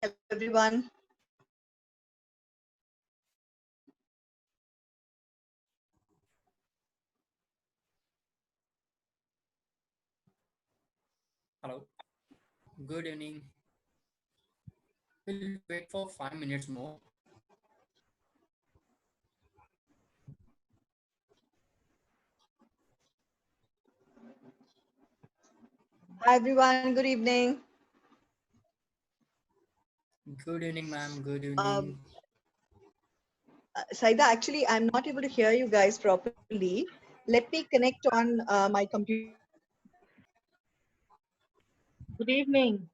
Hello, everyone. Hello. Good evening. We'll wait for 5 minutes more. Hi, everyone. Good evening. Good evening, ma'am. Good Um, evening. Saida, actually, I'm not able to hear you guys properly. Let me connect on my computer. Good evening.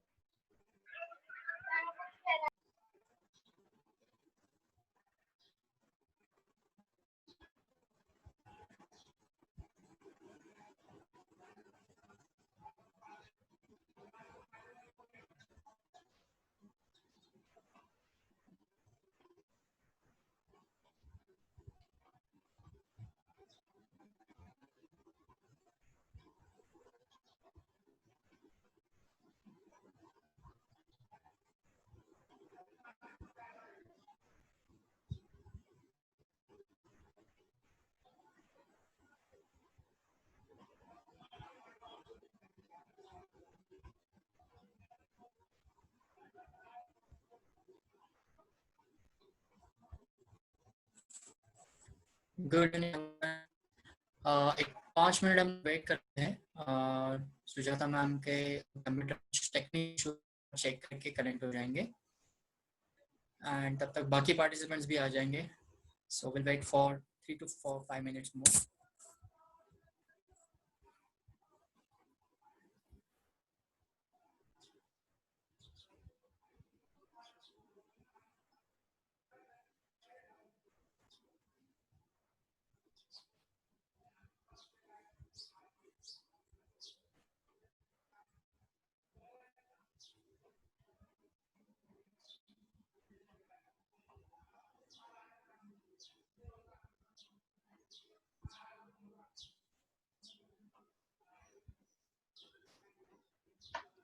Good evening, everyone. एक 5 minute हम wait करते हैं Sujata ma'am के computer technique issue check करके connect हो जाएंगे and तब तक बाकी पार्टिसिपेंट्स भी आ जाएंगे so will wait for 3 to 5 minutes more.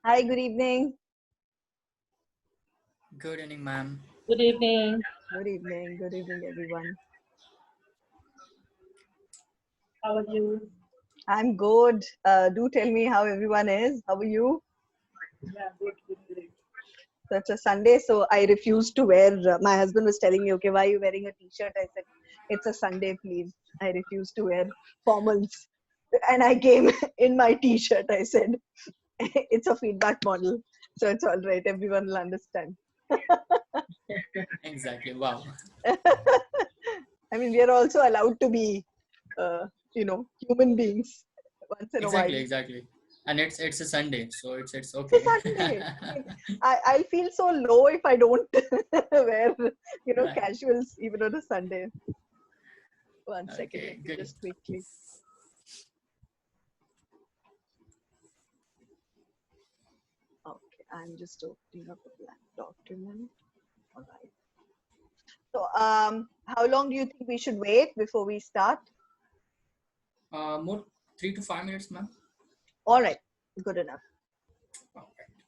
Hi, good evening. Good evening, ma'am. Good evening. Good evening. Good evening, everyone. How are you? I'm good. Do tell me how everyone is. How are you? Yeah, good, good, good. So it's a Sunday, so I refused to wear. My husband was telling me, okay, why are you wearing a t-shirt? I said, it's a Sunday, please. I refuse to wear formals. And I came in my t-shirt. I said, it's a feedback model. So it's all right. Everyone will understand. Exactly. Wow. I mean, we are also allowed to be, human beings once in a while. Exactly. And it's a Sunday, so it's It's a okay. Sunday. I mean, I'll feel so low if I don't wear, Right. casuals even on a Sunday. One second, let Okay. me Good. just quickly. Okay, I'm just opening up a blank document. All right. So, how long do you think we should wait before we start? More 3 to 5 minutes, ma'am. All right, good enough. Perfect.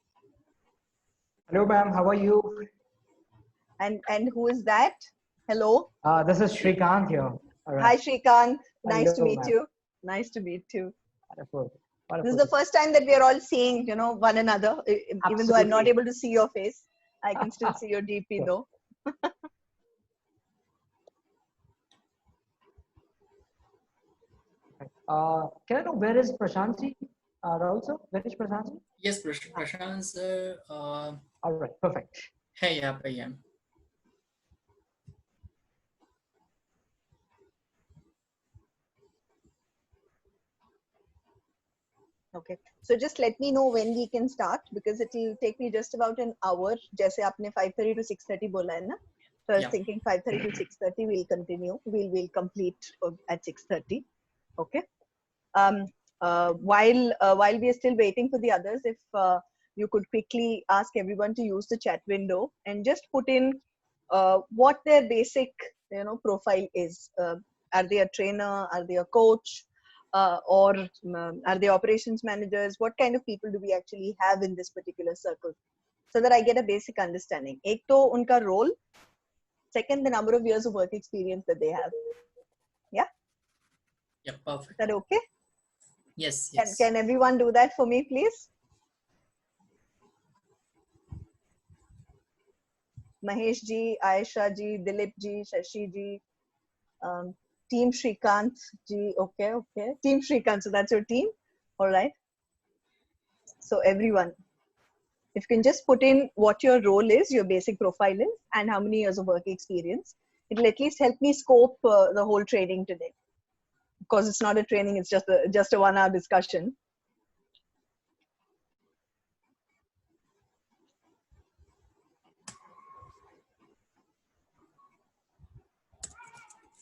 Hello, ma'am. How are you? And who is that? Hello. This is Shrikant here. All Hi, right. Shrikant. Nice to Hello, meet ma'am. you. Nice to meet you. Wonderful. This is Wonderful. the first time that we are all seeing, one another. Even though I'm not Absolutely. able to see your face, I can still see your DP Sure. though. Can I know where is Prashantji? Also, where is Prashantji? Yes, Prashant sir. All right. Perfect. Hey, यहाँ पे ही हैं. Okay. So just let me know when we can start because it will take me just about an hour. जैसे आपने 5:30 to 6:30 बोला है ना? So I was Yeah. thinking 5:30 to 6:30 we'll continue. We'll complete at 6:30. Okay. Um, while we are still waiting for the others, if you could quickly ask everyone to use the chat window and just put in what their basic profile is. Are they a trainer? Are they a coach? Or are they operations managers? What kind of people do we actually have in this particular circle? so that I get a basic understanding. एक तो उनका role, second the number of years of work experience that they have. Yeah, Perfect. is that okay? Yes, Can, yes. can everyone do that for me, please? Mahesh ji, Aisha ji, Dilip ji, Shashi ji, Team Shrikant ji. Okay, okay. Team Shrikant, so that's your team. All right. So everyone, if you can just put in what your role is, your basic profile is, and how many years of work experience, it'll at least help me scope the whole training today. Because it's not a training, it's just a 1 hour discussion.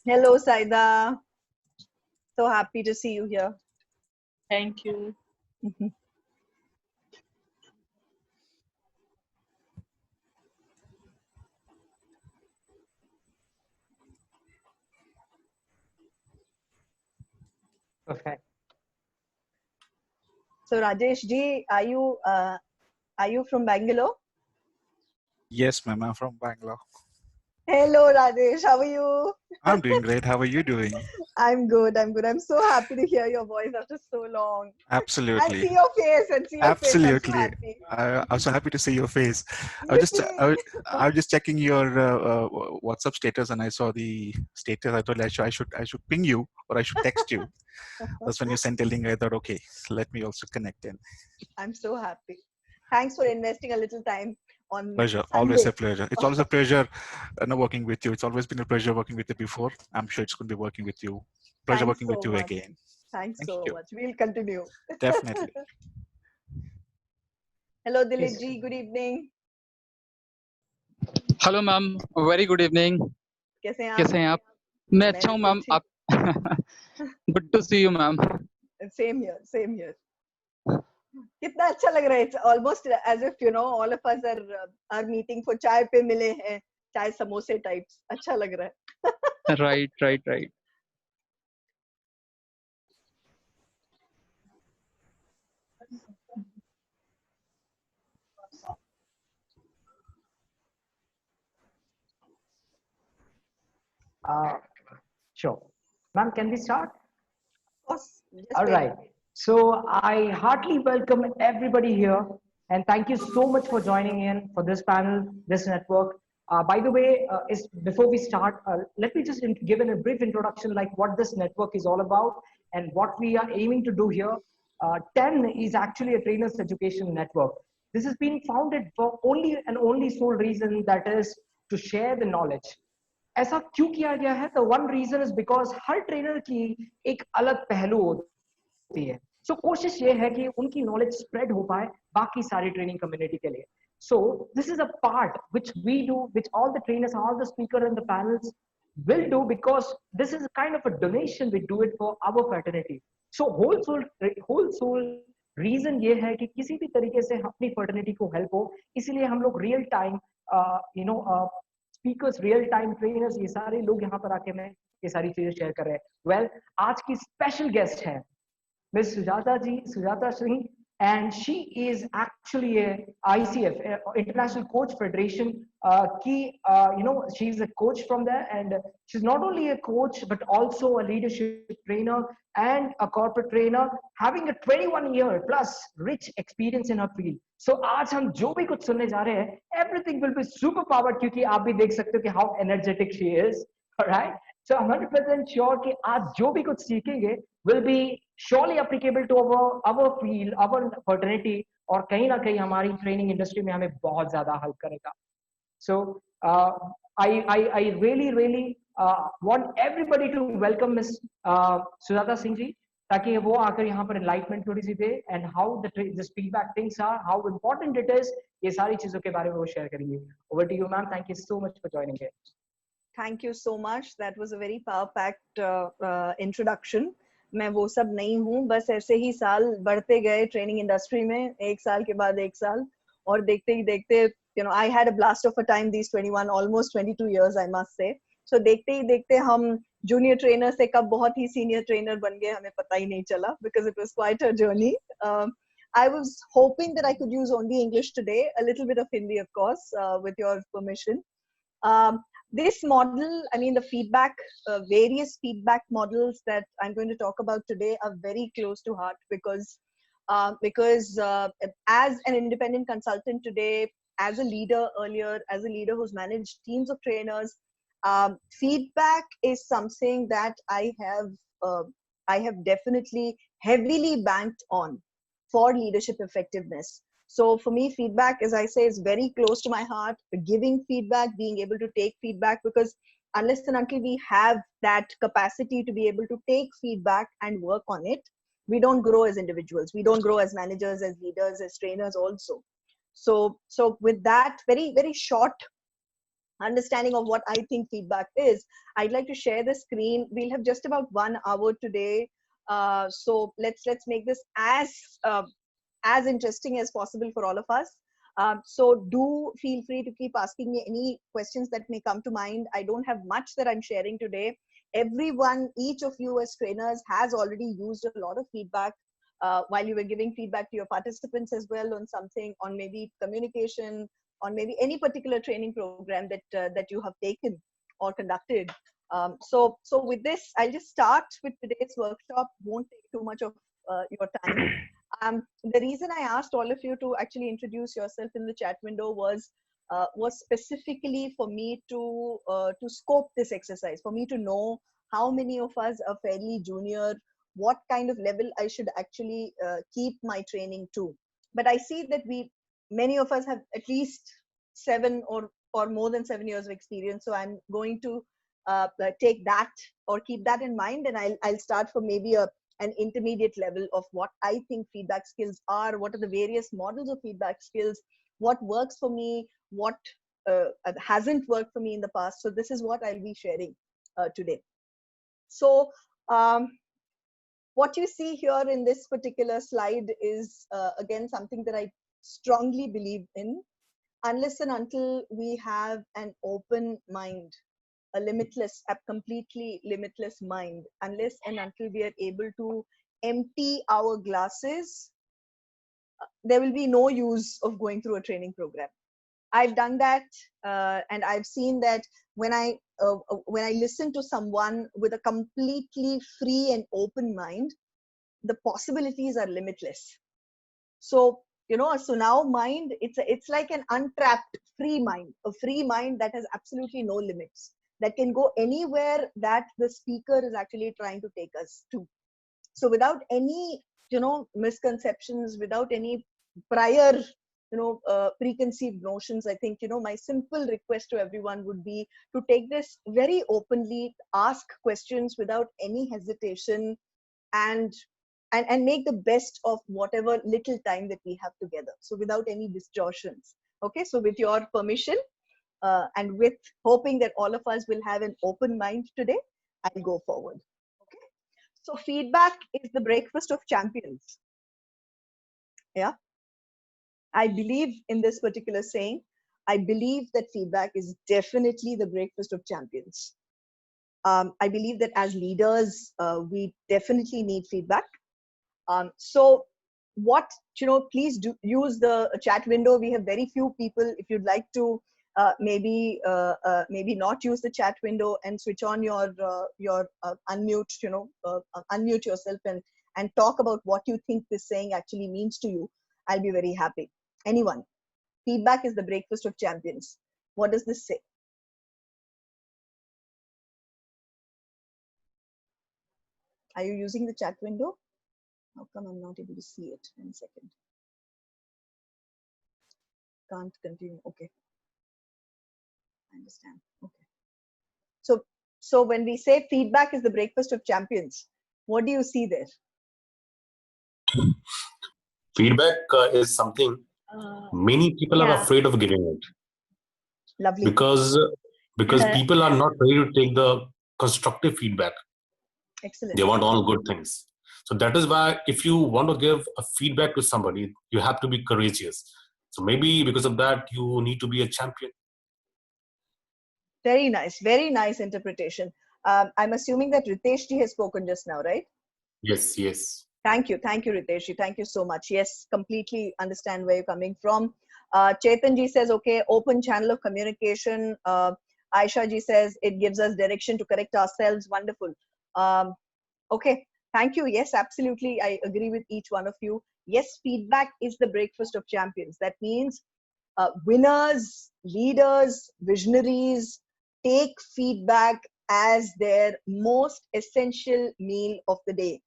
Hello, Saida. So happy to see you here. Thank you. Perfect. So Rajesh ji, are you from Bangalore? Yes, ma'am. I'm from Bangalore. Hello, Rajesh. How are you? I'm doing great. How are you doing? I'm good. I'm good. I'm so happy to hear your voice after so long. And Absolutely. see your face. And see your face. I'm so Absolutely. happy. I'm so happy to see your face. I Me was just too. I was just checking your WhatsApp status, and I saw the status. I thought I should ping you, or I should text you. That's when you sent a link. I thought, okay, let me also connect in. I'm so happy. Thanks for investing a little time on Pleasure. Sunday. Always a pleasure. It's always a pleasure working with you. It's always been a pleasure working with you before. I'm sure it's going to be working with you. Pleasure Thanks working so with you much. again. Thanks Thank so you. much. We'll continue. Definitely. Hello, Dilip Yes. ji. Good evening. Hello ma'am, very good evening. कैसे हैं आप? कैसे हैं आप? मैं अच्छा हूँ ma'am. आप good to see you ma'am. Same here. Same here. कितना अच्छा लग रहा है. It's almost as if all of us are meeting for चाय पे मिले हैं. चाय समोसे types. अच्छा लग रहा है. Right. Sure. Ma'am, can we start? Of course. Just All wait. right. So I heartily welcome everybody here and thank you so much for joining in for this panel, this network. By the way, before we start, let me just give a brief introduction like what this network is all about and what we are aiming to do here. 10 is actually a trainers education network. This has been founded for only sole reason, that is to share the knowledge. ऐसा क्यों किया गया है? The one reason is because her trainer की एक अलग पहलू होती है. So कोशिश ये है कि उनकी knowledge spread हो पाए बाकी सारी ट्रेनिंग कम्युनिटी के लिए. So this is a part which we do, which all the trainers, all the speakers and the panels will do, because this is a kind of a donation. We do it for our fraternity. So whole soul reason ये है कि किसी भी तरीके से अपनी fraternity को help हो, इसीलिए हम लोग real time speakers, real time trainers, ये सारे लोग यहाँ पर आके मैं ये सारी चीजें शेयर कर रहे हैं. वेल, आज की स्पेशल गेस्ट है miss Sujata ji, Sujata Singh, and she is actually a ICF, International Coach Federation की, she is a coach from there, and she's not only a coach but also a leadership trainer and a corporate trainer, having a 21-year plus rich experience in her field. So आज हम जो भी कुछ सुनने जा रहे हैं, everything will be super powered, क्योंकि आप भी देख सकते हो कि how energetic she is. Alright, so I'm 100% sure कि आज जो भी कुछ सीखेंगे will be surely applicable to our field, our fraternity, और कहीं ना कहीं हमारी ट्रेनिंग इंडस्ट्री में हमें बहुत ज्यादा हेल्प करेगा. So I really want everybody to welcome Miss Sujata Singh ji, ताकि वो आकर यहाँ पर enlightenment थोड़ी सी दे, and how this feedback things are, how important it is, ये सारी चीजों के बारे में वो शेयर करेंगे. Over to you, ma'am. Thank you so much for joining it. Thank you so much. That was a very power-packed introduction. मैं वो सब नहीं हूँ, बस ऐसे ही साल बढ़ते गए ट्रेनिंग इंडस्ट्री में, एक साल के बाद एक साल, और देखते ही देखते, I had a blast of a time these 21, almost 22 years, I must say. So देखते ही देखते हम जूनियर ट्रेनर से कब बहुत ही सीनियर ट्रेनर बन गए, हमें पता ही नहीं चला, because it was quite a journey. I was hoping that I could use only English today, a little bit of Hindi, of course, with your permission. This model, I mean, the feedback, various feedback models that I'm going to talk about today are very close to heart because as an independent consultant today, as a leader earlier, as a leader who's managed teams of trainers, feedback is something that I have definitely heavily banked on for leadership effectiveness. So for me, feedback, as I say, is very close to my heart. Giving feedback, being able to take feedback, because unless and until we have that capacity to be able to take feedback and work on it, we don't grow as individuals. We don't grow as managers, as leaders, as trainers also. So with that very, very short understanding of what I think feedback is, I'd like to share the screen. We'll have just about 1 hour today. So let's make this as interesting as possible for all of us. So do feel free to keep asking me any questions that may come to mind. I don't have much that I'm sharing today. Everyone, each of you as trainers has already used a lot of feedback while you were giving feedback to your participants as well on something, on maybe communication, on maybe any particular training program that you have taken or conducted. So with this, I'll just start with today's workshop. Won't take too much of your time. The reason I asked all of you to actually introduce yourself in the chat window was specifically for me to scope this exercise, for me to know how many of us are fairly junior, what kind of level I should actually keep my training to. But I see that many of us have at least 7 or more than 7 years of experience. So I'm going to take that or keep that in mind, and I'll start from maybe an intermediate level of what I think feedback skills are, what are the various models of feedback skills, what works for me, what hasn't worked for me in the past. So this is what I'll be sharing today. So what you see here in this particular slide is again something that I strongly believe in. Unless and until we have an open mind, a completely limitless mind, unless and until we are able to empty our glasses, there will be no use of going through a training program. I've done that, and I've seen that when I listen to someone with a completely free and open mind, the possibilities are limitless. So so now mind, it's like an untrapped free mind, a free mind that has absolutely no limits, that can go anywhere that the speaker is actually trying to take us to. So without any misconceptions, without any prior preconceived notions, I think my simple request to everyone would be to take this very openly, ask questions without any hesitation, and make the best of whatever little time that we have together. So without any distortions. Okay, so with your permission, and with hoping that all of us will have an open mind today, I'll go forward. Okay, so feedback is the breakfast of champions. Yeah, I believe in this particular saying. I believe that feedback is definitely the breakfast of champions. I believe that as leaders, we definitely need feedback. So please do use the chat window. We have very few people. If you'd like to maybe not use the chat window and switch on your unmute, unmute yourself and talk about what you think this saying actually means to you, I'll be very happy. Anyone? Feedback is the breakfast of champions. What does this say? Are you using the chat window? How come I'm not able to see it? 1 second. Can't continue. Okay. I understand. Okay. So when we say feedback is the breakfast of champions, what do you see there? Feedback is something many people are afraid of giving it. Lovely. Because people are not ready to take the constructive feedback. Excellent. They want all good things. So that is why if you want to give a feedback to somebody, you have to be courageous. So maybe because of that, you need to be a champion. Very nice interpretation. I'm assuming that Ritesh ji has spoken just now, right? Yes. Thank you, Ritesh. Thank you so much. Yes, completely understand where you're coming from. Chetan ji says, okay, open channel of communication. Aisha ji says it gives us direction to correct ourselves. Wonderful. Um, okay, thank you. Yes, absolutely. I agree with each one of you. Yes, feedback is the breakfast of champions. That means winners, leaders, visionaries take feedback as their most essential meal of the day.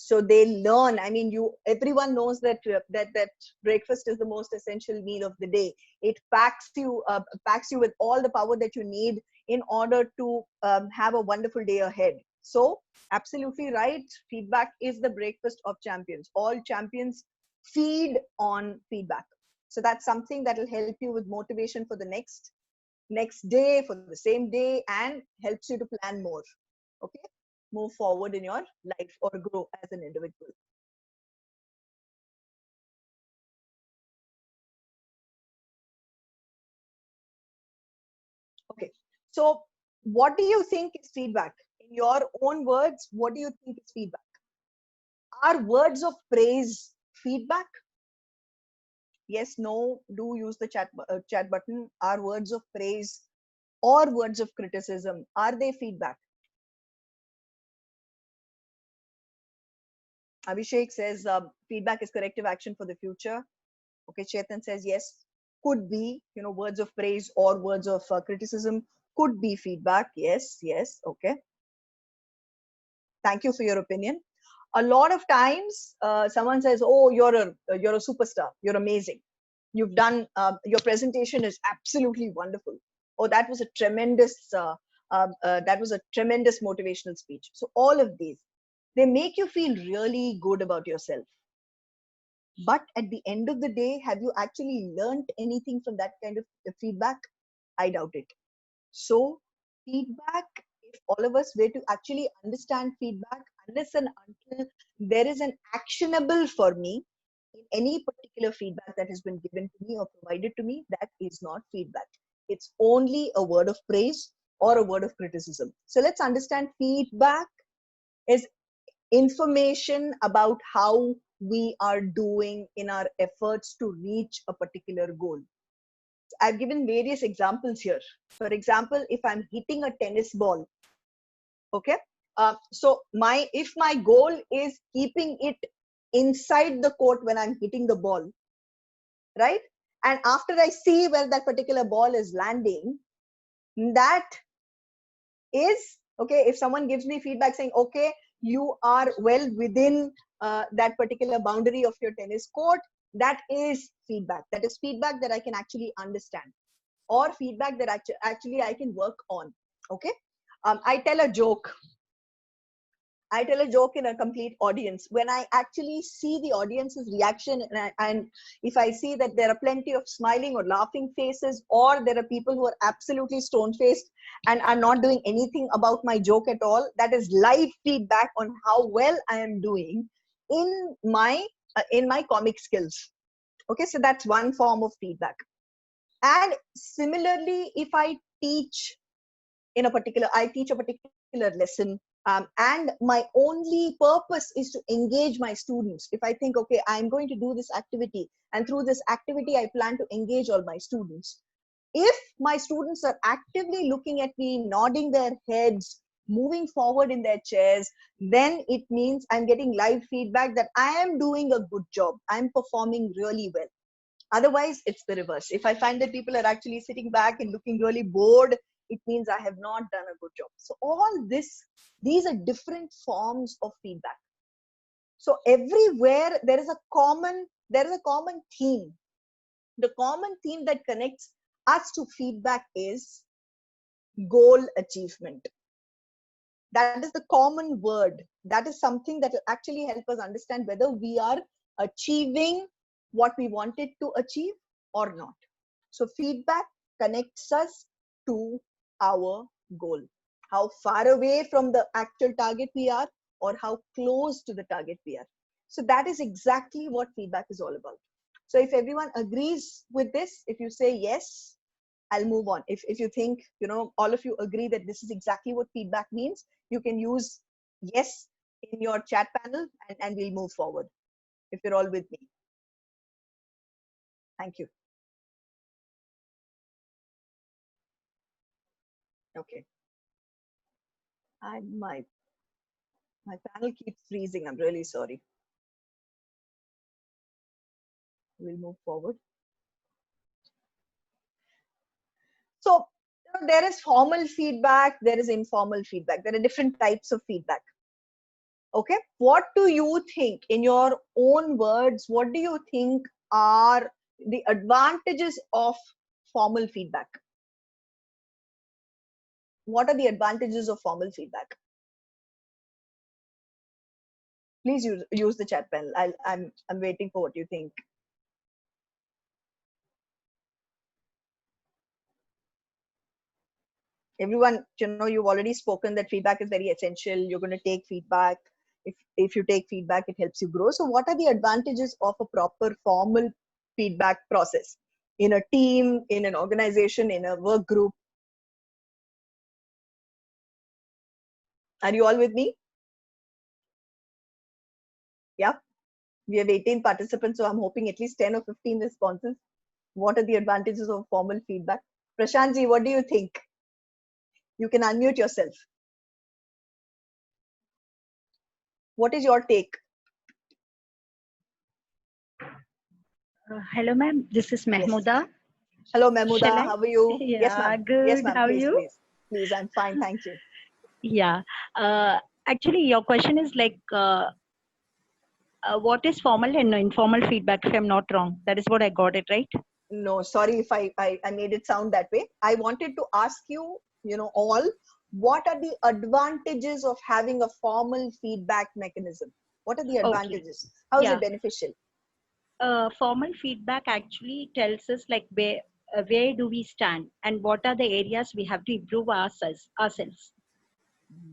So they learn. I mean, everyone knows that that breakfast is the most essential meal of the day. It packs you with all the power that you need in order to have a wonderful day ahead. So absolutely right, feedback is the breakfast of champions. All champions feed on feedback. So that's something that will help you with motivation for the next day, for the same day, and helps you to plan more. Okay, move forward in your life or grow as an individual. Okay, so what do you think is feedback? In your own words, what do you think is feedback? Are words of praise feedback? Yes, no, do use the chat button. Are words of praise or words of criticism, are they feedback? Abhishek says feedback is corrective action for the future. Okay, Chetan says yes, could be, words of praise or words of criticism could be feedback. Yes, yes, okay. Thank you for your opinion. A lot of times, someone says, "Oh, you're a superstar. You're amazing. You've done your presentation is absolutely wonderful. Oh, that was a tremendous motivational speech." So all of these, they make you feel really good about yourself. But at the end of the day, have you actually learned anything from that kind of feedback? I doubt it. So feedback, if all of us were to actually understand feedback, unless and until there is an actionable for me in any particular feedback that has been given to me or provided to me, that is not feedback. It's only a word of praise or a word of criticism. So let's understand feedback is information about how we are doing in our efforts to reach a particular goal. I've given various examples here. For example, if I'm hitting a tennis ball, okay, so if my goal is keeping it inside the court when I'm hitting the ball, right? And after I see where that particular ball is landing, that is okay. If someone gives me feedback saying, okay, you are well within that particular boundary of your tennis court, that is feedback. That is feedback that I can actually understand, or feedback that actually I can work on. Okay, I tell a joke in a complete audience. When I actually see the audience's reaction, and if I see that there are plenty of smiling or laughing faces, or there are people who are absolutely stone-faced and are not doing anything about my joke at all, that is live feedback on how well I am doing in my comic skills. Okay, so that's one form of feedback. And similarly, if I teach I teach a particular lesson, and my only purpose is to engage my students. If I think, okay, I'm going to do this activity, and through this activity, I plan to engage all my students. If my students are actively looking at me, nodding their heads, moving forward in their chairs, then it means I'm getting live feedback that I am doing a good job. I'm performing really well. Otherwise, it's the reverse. If I find that people are actually sitting back and looking really bored, it means I have not done a good job. So these are different forms of feedback. So everywhere there is a common theme. The common theme that connects us to feedback is goal achievement. That is the common word. That is something that will actually help us understand whether we are achieving what we wanted to achieve or not. So feedback connects us to our goal. How far away from the actual target we are, or how close to the target we are. So that is exactly what feedback is all about. So if everyone agrees with this, if you say yes, I'll move on. If you think, all of you agree that this is exactly what feedback means, you can use yes in your chat panel, and we'll move forward if you're all with me. Thank you. Okay. My panel keeps freezing. I'm really sorry. We'll move forward. So there is formal feedback, there is informal feedback. There are different types of feedback. Okay, what do you think, in your own words, what do you think are the advantages of formal feedback? What are the advantages of formal feedback? Please use the chat panel. I'm waiting for what you think. Everyone, you've already spoken that feedback is very essential. You're going to take feedback. If you take feedback, it helps you grow. So what are the advantages of a proper formal feedback process in a team, in an organization, in a work group? Are you all with me? Yeah, we have 18 participants, so I'm hoping at least 10 or 15 responses. What are the advantages of formal feedback? Prashantji, what do you think? You can unmute yourself. What is your take? Hello, ma'am. This is Mahmouda. Yes. Hello, Mahmouda. How are you? Yeah, yes, ma'am. good. Yes, ma'am. How Please, are you? please. Please, I'm fine. Thank you. Yeah. Actually, your question is like, what is formal and informal feedback, if I'm not wrong? That is what I got it, right? No, sorry if I made it sound that way. I wanted to ask you, all, what are the advantages of having a formal feedback mechanism? What are the advantages? Okay. How is it beneficial? Formal feedback actually tells us like where do we stand and what are the areas we have to improve ourselves.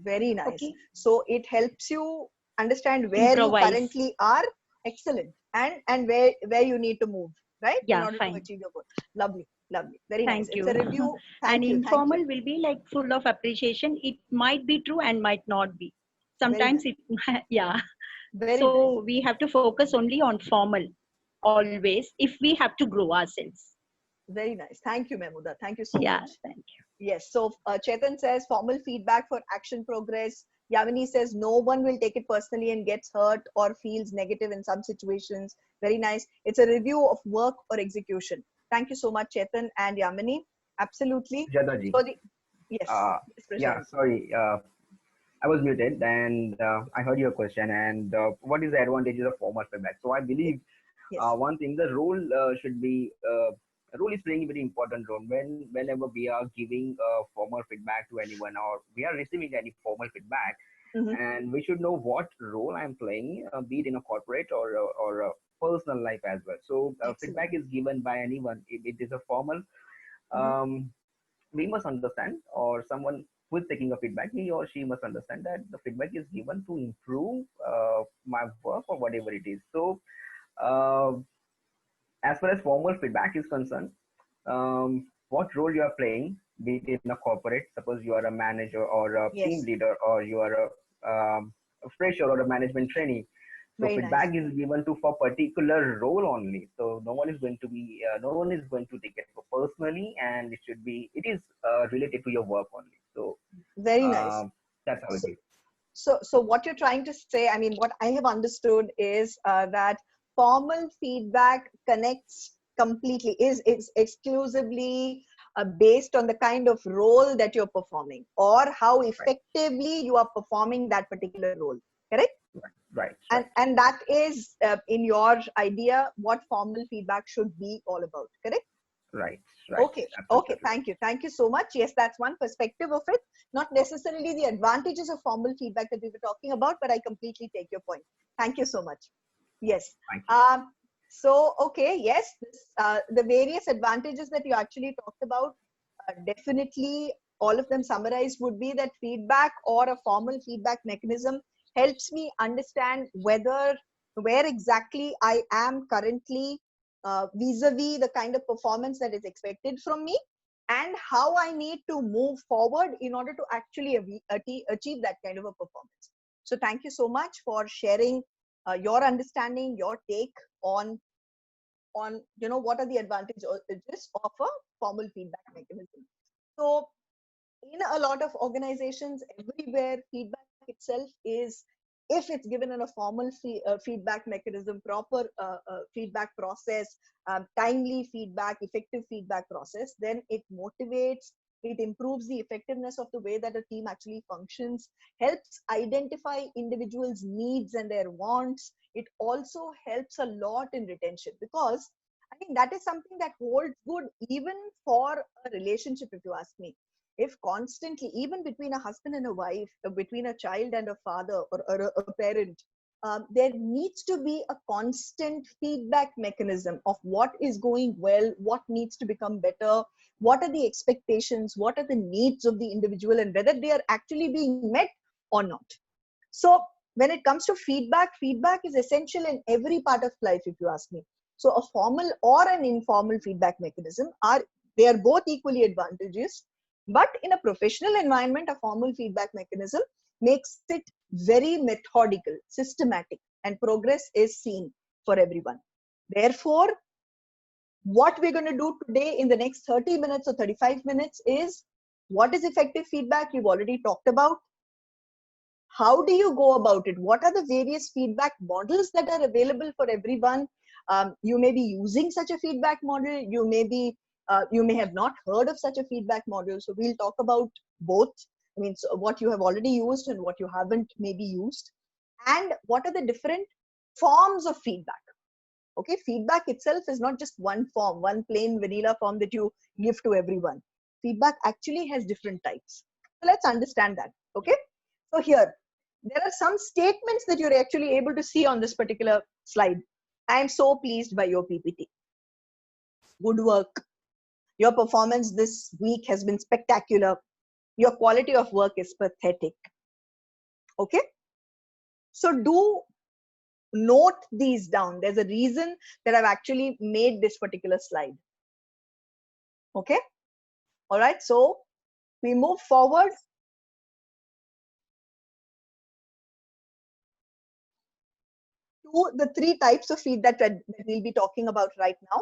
Very nice. Okay. So it helps you understand where you currently are. Excellent. And where you need to move, right? Yeah, in order fine. to achieve your goal. Lovely. Lovely. Very Thank nice. you. It's a review. Thank and you. informal Thank you. will be like full of appreciation. It might be true and might not be. Sometimes nice. it, yeah. Very so nice. we have to focus only on formal always if we have to grow ourselves. Very nice. Thank you, Mahmouda. Thank you so much. Thank you. Yes. So Chetan says formal feedback for action progress. Yamini says no one will take it personally and gets hurt or feels negative in some situations. Very nice. It's a review of work or execution. Thank you so much, Chetan and Yamini. Absolutely. Jadaji. So yes. Yeah, sorry. I was muted and I heard your question. And what is the advantages of formal feedback? So I believe one thing, the role should be role is playing a very important role whenever we are giving formal feedback to anyone or we are receiving any formal feedback, and we should know what role I'm playing, be it in a corporate or a personal life as well. So feedback is given by anyone. If it is a formal, we must understand, or someone who is taking a feedback, he or she must understand that the feedback is given to improve my work or whatever it is. So as far as formal feedback is concerned, what role you are playing, be it in a corporate, suppose you are a manager or a team leader, or you are a fresher or a management trainee. So feedback is given to for particular role only. So no one is going to take it personally, and it is related to your work only. So very nice. That's how it is. So what you're trying to say, I mean, what I have understood is that formal feedback connects completely, is exclusively based on the kind of role that you're performing or how effectively you are performing that particular role. Correct? Right. And that is in your idea what formal feedback should be all about. Correct? Right. Okay. Thank you so much. Yes, that's one perspective of it. Not necessarily the advantages of formal feedback that we were talking about, but I completely take your point. Thank you so much. Yes. So okay, yes, the various advantages that you actually talked about, definitely all of them summarized would be that feedback or a formal feedback mechanism helps me understand where exactly I am currently vis-a-vis the kind of performance that is expected from me, and how I need to move forward in order to actually achieve that kind of a performance. So thank you so much for sharing your understanding, your take on what are the advantages of a formal feedback mechanism. So in a lot of organizations everywhere, feedback itself is, if it's given in a formal feedback mechanism, proper feedback process, timely feedback, effective feedback process, then it motivates, it improves the effectiveness of the way that a team actually functions, helps identify individuals' needs and their wants. It also helps a lot in retention, because I think that is something that holds good even for a relationship, if you ask me. If constantly, even between a husband and a wife, between a child and a father or a parent, there needs to be a constant feedback mechanism of what is going well, what needs to become better, what are the expectations, what are the needs of the individual, and whether they are actually being met or not. So when it comes to feedback, feedback is essential in every part of life, if you ask me. So a formal or an informal feedback mechanism they are both equally advantageous. But in a professional environment, a formal feedback mechanism makes it very methodical, systematic, and progress is seen for everyone. Therefore, what we're going to do today in the next 30 minutes or 35 minutes is, what is effective feedback? We've already talked about. How do you go about it? What are the various feedback models that are available for everyone? You may be using such a feedback model. You may have not heard of such a feedback model. So we'll talk about both. I mean, so what you have already used and what you haven't maybe used, and what are the different forms of feedback. Okay, feedback itself is not just one form, one plain vanilla form that you give to everyone. Feedback actually has different types. So let's understand that. Okay, so here there are some statements that you're actually able to see on this particular slide. I am so pleased by your PPT. Good work. Your performance this week has been spectacular. Your quality of work is pathetic. Okay, so do note these down. There's a reason that I've actually made this particular slide. Okay, all right, so we move forward. To the three types of feedback that we'll be talking about right now.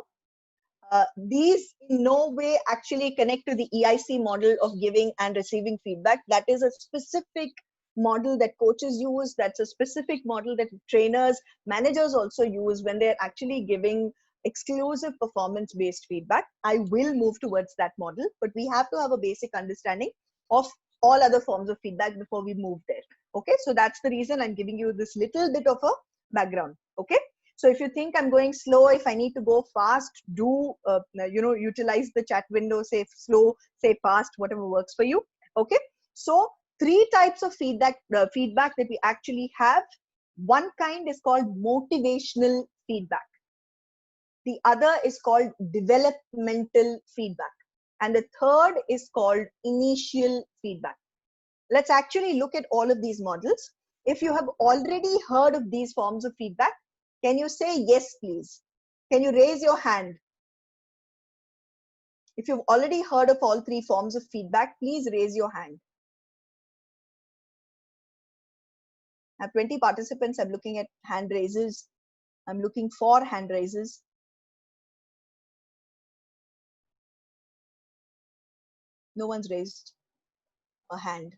These in no way actually connect to the EIC model of giving and receiving feedback. That is a specific model that coaches use. That's a specific model that trainers, managers also use when they're actually giving exclusive performance-based feedback. I will move towards that model, but we have to have a basic understanding of all other forms of feedback before we move there. Okay, so that's the reason I'm giving you this little bit of a background. Okay. So if you think I'm going slow, if I need to go fast, do utilize the chat window, say slow, say fast, whatever works for you. Okay. So three types of feedback that we actually have. One kind is called motivational feedback. The other is called developmental feedback. And the third is called initial feedback. Let's actually look at all of these models. If you have already heard of these forms of feedback, can you say yes, please? Can you raise your hand? If you've already heard of all three forms of feedback, please raise your hand. I have 20 participants. I'm looking at hand raises. I'm looking for hand raises. No one's raised a hand.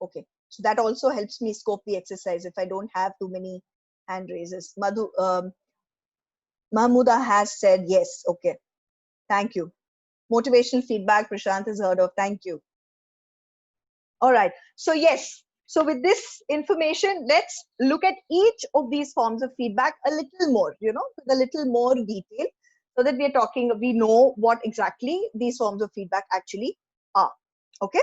Okay, so that also helps me scope the exercise if I don't have too many hand raises. Mahmuda has said yes. Okay, thank you. Motivational feedback, Prashant has heard of. Thank you. All right, so yes. So with this information, let's look at each of these forms of feedback a little more, with a little more detail, so that we know what exactly these forms of feedback actually are. Okay.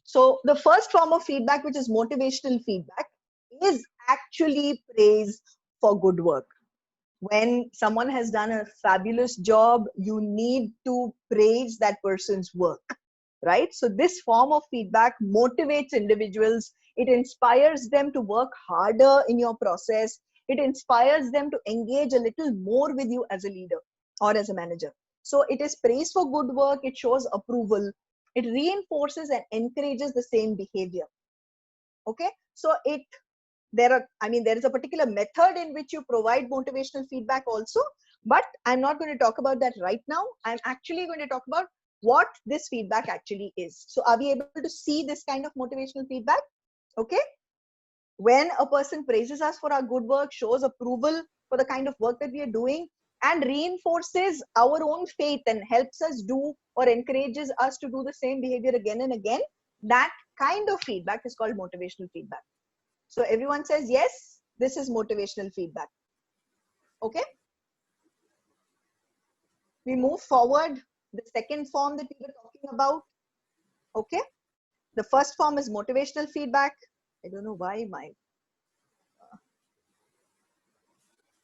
So the first form of feedback, which is motivational feedback, is actually praise for good work. When someone has done a fabulous job, you need to praise that person's work, right? So this form of feedback motivates individuals. It inspires them to work harder in your process. It inspires them to engage a little more with you as a leader or as a manager. So it is praise for good work. It shows approval. it reinforces and encourages the same behavior. Okay, so there is a particular method in which you provide motivational feedback also, but I'm not going to talk about that right now. I'm actually going to talk about what this feedback actually is. So are we able to see this kind of motivational feedback? Okay, when a person praises us for our good work, shows approval for the kind of work that we are doing, and reinforces our own faith and helps us do or encourages us to do the same behavior again and again, that kind of feedback is called motivational feedback. So everyone says, yes, this is motivational feedback. Okay. We move forward. The second form that we were talking about. Okay. The first form is motivational feedback. I don't know why my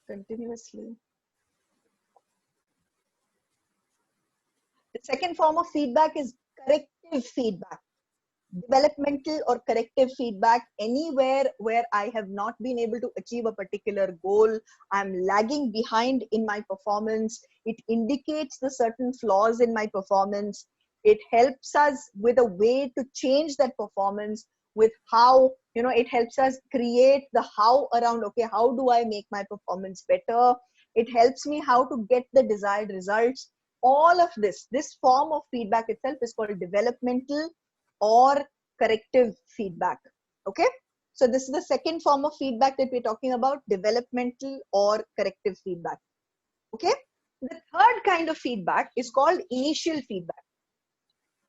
continuously. The second form of feedback is corrective feedback. Developmental or corrective feedback, anywhere where I have not been able to achieve a particular goal, I'm lagging behind in my performance. It indicates the certain flaws in my performance. It helps us with a way to change that performance, with how, it helps us create the how around, okay, how do I make my performance better? It helps me how to get the desired results. All of this form of feedback itself is called developmental or corrective feedback. Okay, so this is the second form of feedback that we're talking about, developmental or corrective feedback. Okay, the third kind of feedback is called initial feedback.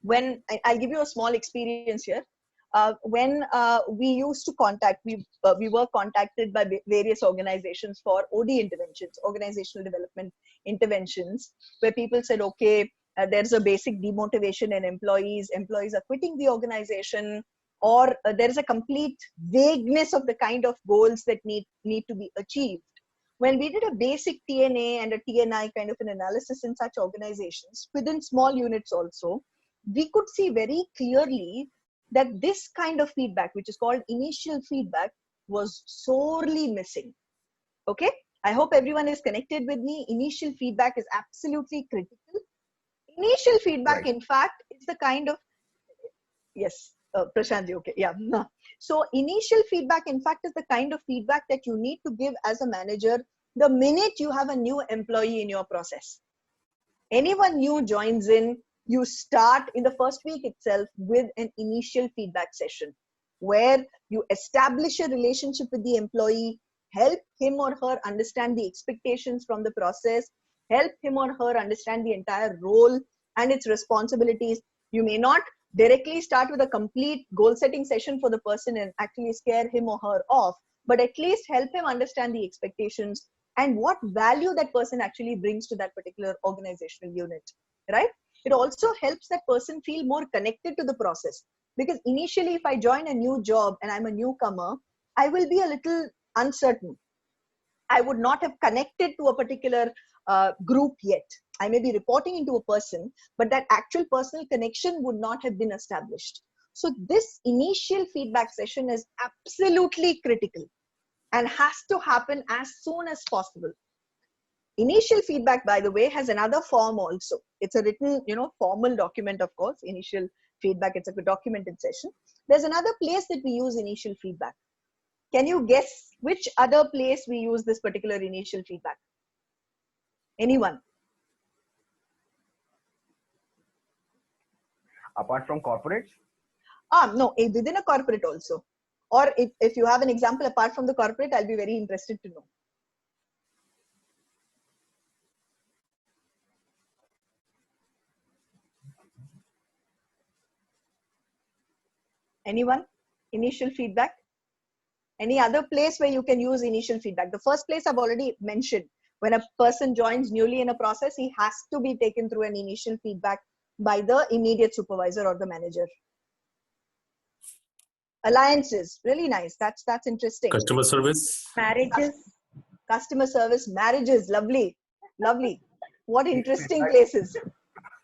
When I'll give you a small experience here. When we used to contact, we were contacted by various organizations for OD interventions, organizational development interventions, where people said, okay, there's a basic demotivation in employees are quitting the organization, or there is a complete vagueness of the kind of goals that need to be achieved. When we did a basic TNA and a TNI kind of an analysis in such organizations, within small units also, we could see very clearly that this kind of feedback, which is called initial feedback, was sorely missing. Okay, I hope everyone is connected with me. Initial feedback is absolutely critical. Initial feedback, right, in fact, is the kind of, yes, Prashantji, okay, yeah. So initial feedback, in fact, is the kind of feedback that you need to give as a manager the minute you have a new employee in your process. Anyone new joins in, you start in the first week itself with an initial feedback session where you establish a relationship with the employee, help him or her understand the expectations from the process, help him or her understand the entire role and its responsibilities. You may not directly start with a complete goal setting session for the person and actually scare him or her off, but at least help him understand the expectations and what value that person actually brings to that particular organizational unit, right? It also helps that person feel more connected to the process, because initially if I join a new job and I'm a newcomer, I will be a little uncertain. I would not have connected to a particular group yet. I may be reporting into a person, but that actual personal connection would not have been established. So this initial feedback session is absolutely critical and has to happen as soon as possible. Initial feedback, by the way, has another form also. It's a written, formal document, of course. Initial feedback, it's a documented session. There's another place that we use initial feedback. Can you guess which other place we use this particular initial feedback? Anyone? Apart from corporates? No, within a corporate also. Or if you have an example apart from the corporate, I'll be very interested to know. Anyone? Initial feedback? Any other place where you can use initial feedback? The first place I've already mentioned. When a person joins newly in a process, he has to be taken through an initial feedback by the immediate supervisor or the manager. Alliances, really nice. That's interesting. Customer service. Marriages. Customer service, marriages, lovely, lovely. What interesting places.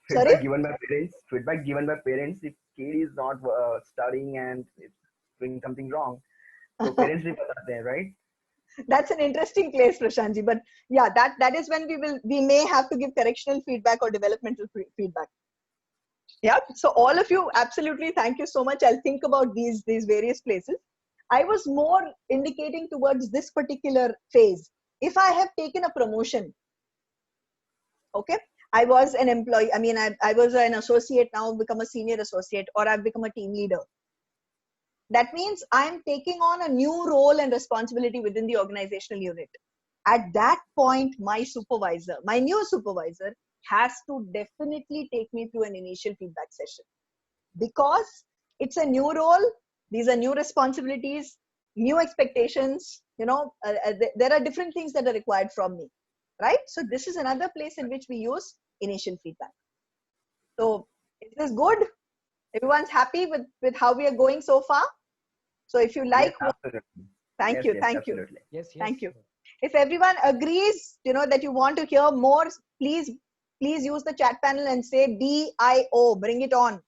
Sorry? Feedback given by parents if kid is not studying and doing something wrong. So parents will there, right? That's an interesting place, Prashantji. But yeah, that is when we may have to give correctional feedback or developmental feedback. Yeah. So all of you, absolutely. Thank you so much. I'll think about these various places. I was more indicating towards this particular phase. If I have taken a promotion, okay, I was an employee. I mean, I was an associate, now become a senior associate, or I've become a team leader. That means I'm taking on a new role and responsibility within the organizational unit. At that point, my supervisor, my new supervisor, has to definitely take me through an initial feedback session, because it's a new role. These are new responsibilities, new expectations. There are different things that are required from me, right? So this is another place in which we use initial feedback. So is this good? Everyone's happy with how we are going so far? So if you like, yes, absolutely. Thank Yes, you, yes, thank absolutely. you, Yes, yes. thank you. If everyone agrees, that you want to hear more, please use the chat panel and say DIO, bring it on.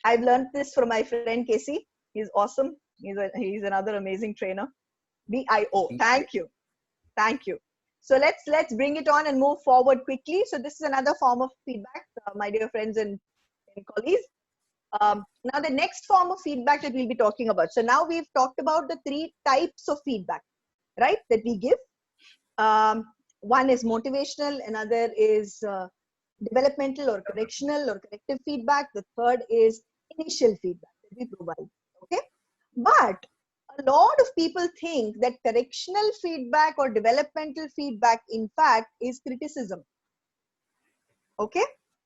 I've learned this from my friend Casey. He's awesome. He's another amazing trainer. DIO. Thank you. Thank you. So let's bring it on and move forward quickly. So this is another form of feedback, my dear friends and colleagues. Now the next form of feedback that we'll be talking about. So now we've talked about the 3 types of feedback, right, that we give. One is motivational, another is developmental or correctional or corrective feedback. The third is initial feedback that we provide. Okay, but a lot of people think that correctional feedback or developmental feedback, in fact, is criticism. Okay,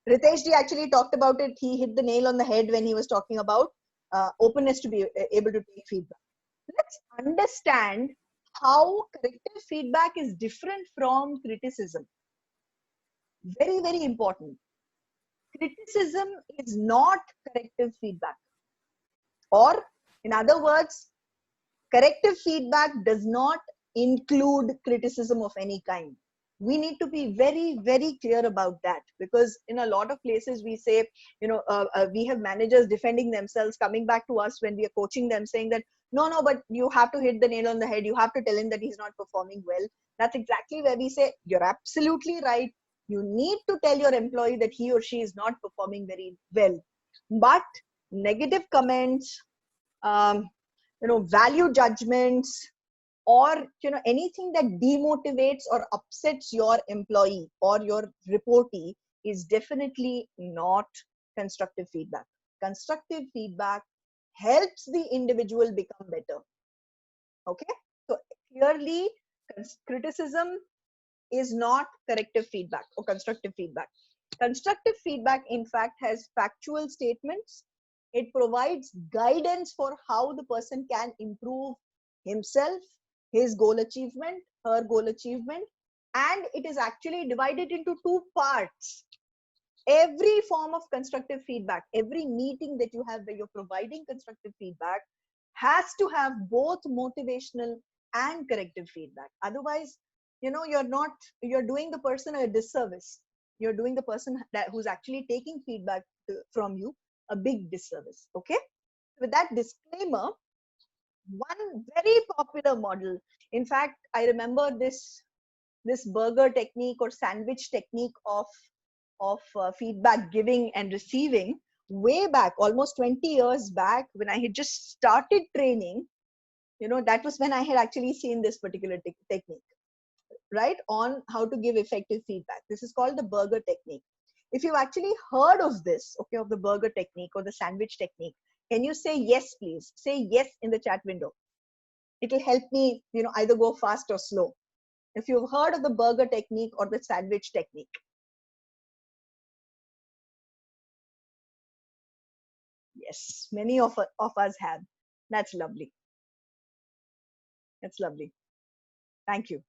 Ritesh ji actually talked about it. He hit the nail on the head when he was talking about openness to be able to take feedback. Let's understand how corrective feedback is different from criticism. Very, very important. Criticism is not corrective feedback. Or, in other words, corrective feedback does not include criticism of any kind. We need to be very, very clear about that, because in a lot of places we say, we have managers defending themselves, coming back to us when we are coaching them, saying that, no, but you have to hit the nail on the head. You have to tell him that he's not performing well. That's exactly where we say, you're absolutely right. You need to tell your employee that he or she is not performing very well. But negative comments, value judgments, or anything that demotivates or upsets your employee or your reportee is definitely not constructive feedback. Constructive feedback helps the individual become better. Okay, so clearly criticism is not corrective feedback or constructive feedback. Constructive feedback, in fact, has factual statements. It provides guidance for how the person can improve himself, his goal achievement, her goal achievement, and it is actually divided into 2 parts. Every form of constructive feedback, every meeting that you have where you're providing constructive feedback, has to have both motivational and corrective feedback. Otherwise, you're doing the person a disservice. You're doing the person who's actually taking feedback from you a big disservice. Okay, with that disclaimer, one very popular model, in fact, I remember this burger technique or sandwich technique of feedback giving and receiving way back, almost 20 years back, when I had just started training. That was when I had actually seen this particular technique, right, on how to give effective feedback. This is called the burger technique. If you've actually heard of this, okay, of the burger technique or the sandwich technique, can you say yes, please? Say yes in the chat window. It will help me, either go fast or slow. If you've heard of the burger technique or the sandwich technique. Yes, many of us have. That's lovely. That's lovely. Thank you.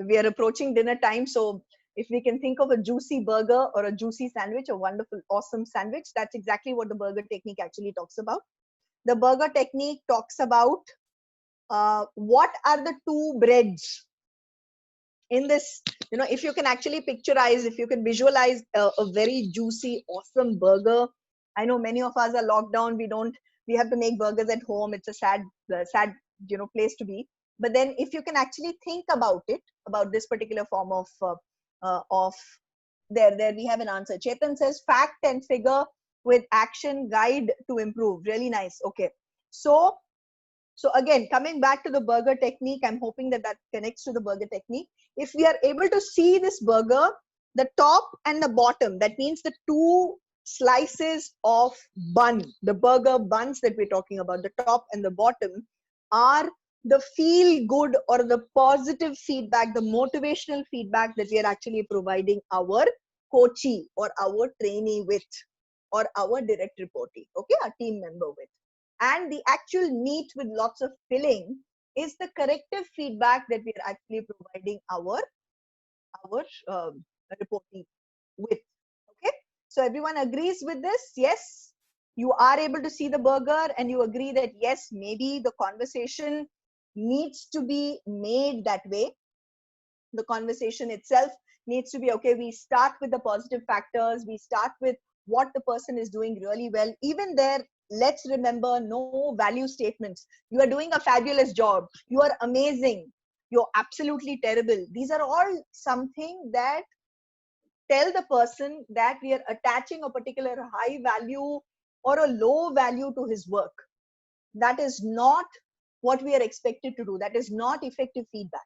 We are approaching dinner time, so if we can think of a juicy burger or a juicy sandwich, a wonderful, awesome sandwich, that's exactly what the burger technique actually talks about. The burger technique talks about what are the 2 breads in this. If you can actually picturize, if you can visualize a very juicy, awesome burger. I know many of us are locked down. We have to make burgers at home. It's a sad place to be. But then if you can actually think about it, about this particular form of there we have an answer. Chetan says fact and figure with action guide to improve. Really nice. Okay. So again, coming back to the burger technique, I'm hoping that connects to the burger technique. If we are able to see this burger, the top and the bottom, that means the two slices of bun, the burger buns that we're talking about, the top and the bottom, are the feel good or the positive feedback, the motivational feedback that we are actually providing our coachee or our trainee with, or our direct reportee, okay, our team member with. And the actual meat with lots of filling is the corrective feedback that we are actually providing our reportee with. Okay, so everyone agrees with this? Yes, you are able to see the burger and you agree that yes, maybe the conversation needs to be made that way. The conversation itself needs to be, okay, we start with the positive factors, we start with what the person is doing really well. Even there, let's remember, no value statements. You are doing a fabulous job, you are amazing, you're absolutely terrible. These are all something that tell the person that we are attaching a particular high value or a low value to his work. That is not what we are expected to do. That is not effective feedback.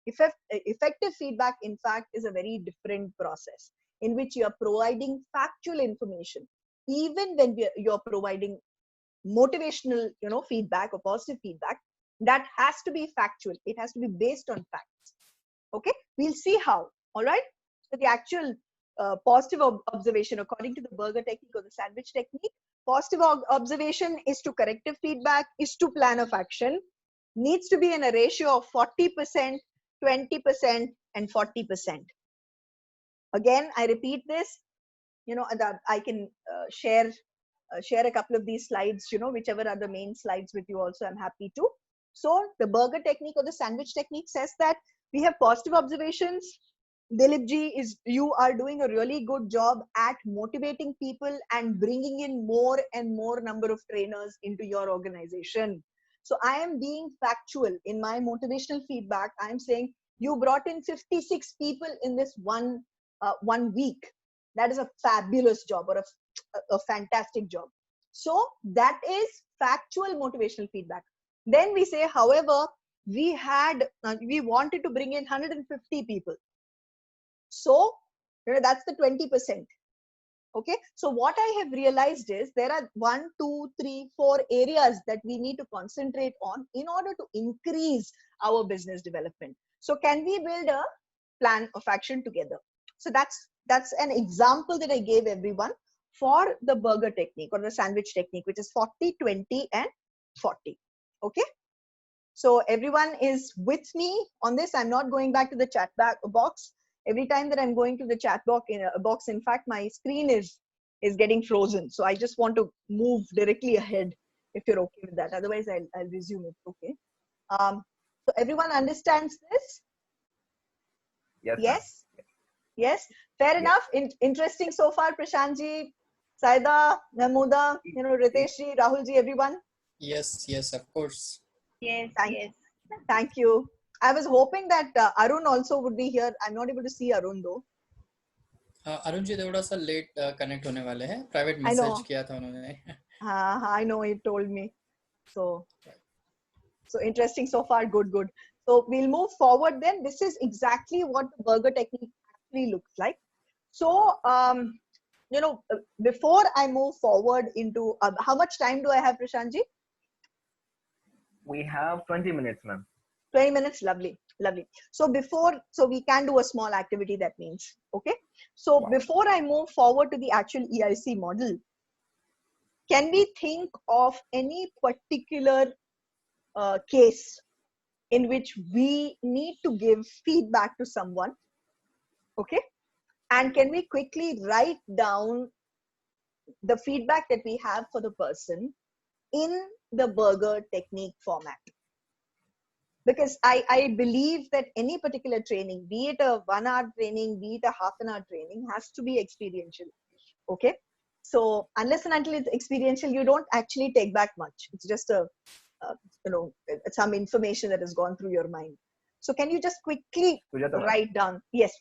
Effective feedback, in fact, is a very different process in which you are providing factual information. Even when you're providing motivational, feedback or positive feedback, that has to be factual. It has to be based on facts. Okay, we'll see how. All right. So the actual positive observation, according to the burger technique or the sandwich technique, positive observation is to corrective feedback, is to plan of action, needs to be in a ratio of 40%, 20%, and 40%. Again, I repeat this, that I can share a couple of these slides, whichever are the main slides with you also, I'm happy to. So the burger technique or the sandwich technique says that we have positive observations. Dilip ji, you are doing a really good job at motivating people and bringing in more and more number of trainers into your organization. So I am being factual in my motivational feedback. I'm saying you brought in 56 people in this one week. That is a fabulous job or a fantastic job. So that is factual motivational feedback. Then we say, however, we wanted to bring in 150 people. So that's the 20%. Okay, so what I have realized is there are 1, 2, 3, 4 areas that we need to concentrate on in order to increase our business development. So can we build a plan of action together? So that's an example that I gave everyone for the burger technique or the sandwich technique, which is 40, 20, and 40. Okay, so everyone is with me on this. I'm not going back to the chat box. Every time that I'm going to the chat box, in fact, my screen is getting frozen. So I just want to move directly ahead if you're okay with that. Otherwise, I'll resume it. Okay. So everyone understands this? Yes. Yes. Yes. Fair enough. Interesting so far, Prashantji, Saida, Mahmooda, Riteshji, Rahulji, everyone. Yes, of course. Yes, Thank you. I was hoping that Arun also would be here. I'm not able to see Arun though. Arun ji थोड़ा सा late connect होने वाले हैं. Private message किया था उन्होंने. I know, he told me. So interesting so far. Good. So we'll move forward then. This is exactly what the burger technique actually looks like. So before I move forward into how much time do I have, Prashantji? We have 20 minutes, ma'am. 20 minutes, lovely. So we can do a small activity, that means. Okay. So before I move forward to the actual EIC model, can we think of any particular case in which we need to give feedback to someone? Okay. And can we quickly write down the feedback that we have for the person in the burger technique format? Because I believe that any particular training, be it a 1 hour training, be it a half an hour training, has to be experiential. Okay. So unless and until it's experiential, you don't actually take back much. It's just some information that has gone through your mind. So can you just quickly write down? Yes.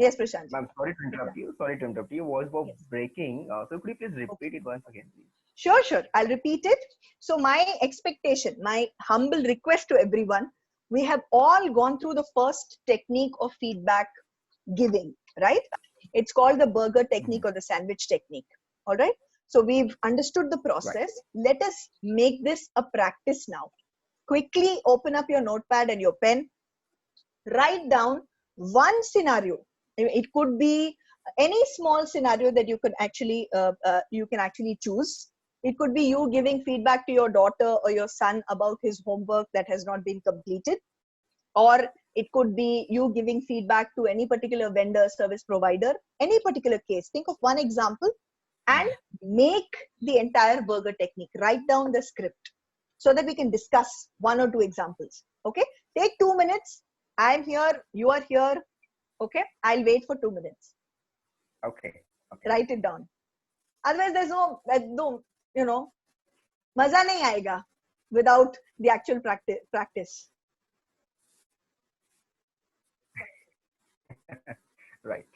Yes, Prashant. Ma'am, sorry to interrupt you. Sorry to interrupt you. Voice was breaking. So could you please repeat it once again, please? Sure, sure. I'll repeat it. So my expectation, my humble request to everyone, we have all gone through the first technique of feedback giving, right? It's called the burger technique or the sandwich technique. All right. So we've understood the process. Let us make this a practice now. Quickly open up your notepad and your pen. Write down one scenario. It could be any small scenario that you can actually choose. It could be you giving feedback to your daughter or your son about his homework that has not been completed, or it could be you giving feedback to any particular vendor, service provider, any particular case. Think of one example and make the entire burger technique. Write down the script so that we can discuss 1 or 2 examples. Okay, take 2 minutes. I'm here, you are here. Okay, I'll wait for 2 minutes. Okay. Write it down. Otherwise, there's no, maza nahi aayega without the actual practice. Right.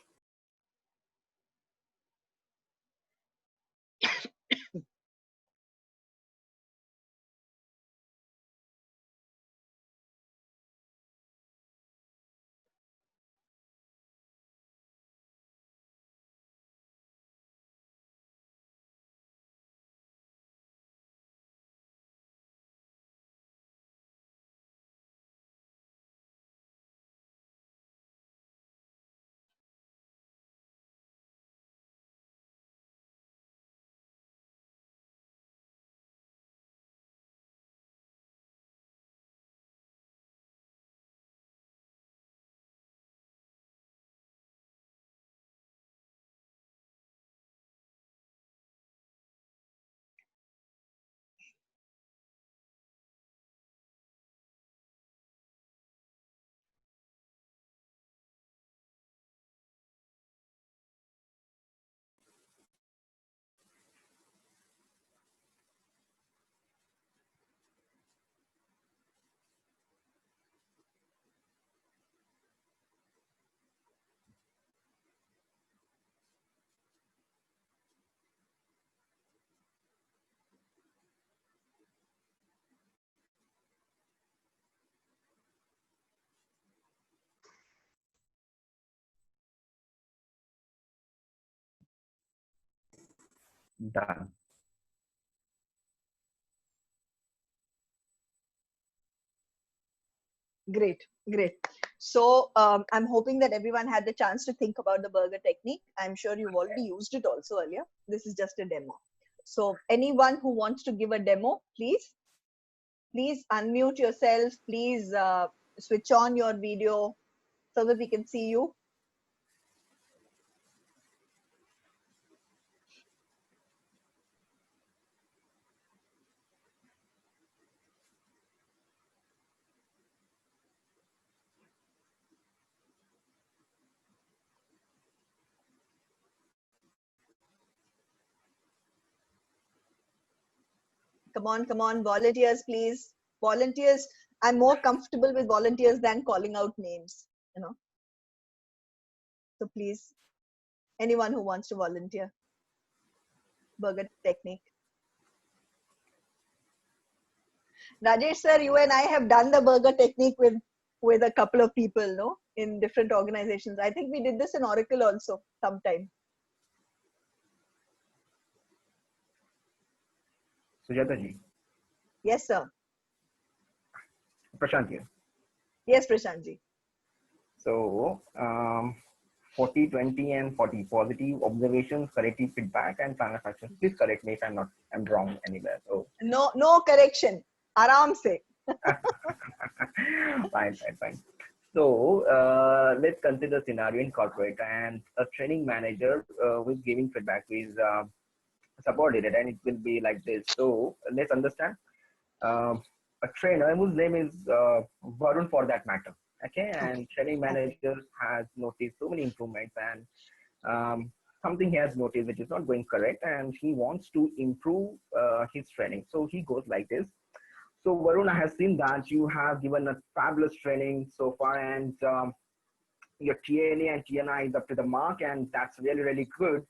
Done. Great, great. So I'm hoping that everyone had the chance to think about the burger technique. I'm sure you've already used it also earlier. This is just a demo. So anyone who wants to give a demo, please unmute yourself. Please switch on your video so that we can see you. Come on, volunteers, please. Volunteers, I'm more comfortable with volunteers than calling out names, So please, anyone who wants to volunteer. Burger technique. Rajesh sir, you and I have done the burger technique with a couple of people, no? In different organizations. I think we did this in Oracle also sometime. Sujata ji. Yes, sir. Prashant here. Yes, Prashant ji. So 40, 20, and 40 positive observations, corrective feedback, and plan of action. Please correct me if I'm wrong anywhere. So no correction. Aram se. Fine. So let's consider scenario in corporate, and a training manager who is giving feedback is subordinate, and it will be like this. So let's understand. A trainer whose name is Varun for that matter. Okay, and training manager has noticed so many improvements, and something he has noticed which is not going correct, and he wants to improve his training. So he goes like this. So Varun, I have seen that you have given a fabulous training so far, and your TNA and TNI is up to the mark, and that's really, really good.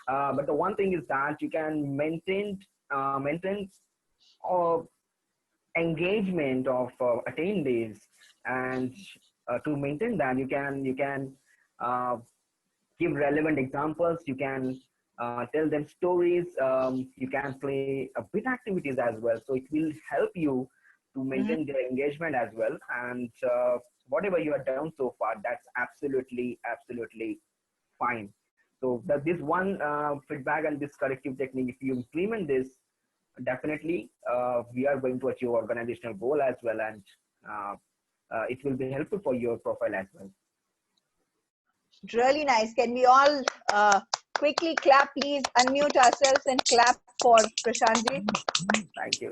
But the one thing is that you can maintain engagement of attendees, and to maintain that, you can give relevant examples. You can tell them stories. You can play bit activities as well. So it will help you to maintain their engagement as well. And whatever you have done so far, that's absolutely fine. So that this one feedback and this corrective technique, if you implement this, definitely we are going to achieve organizational goal as well, and it will be helpful for your profile as well. Really nice. Can we all quickly clap, please? Unmute ourselves and clap for Prashantji. Thank you.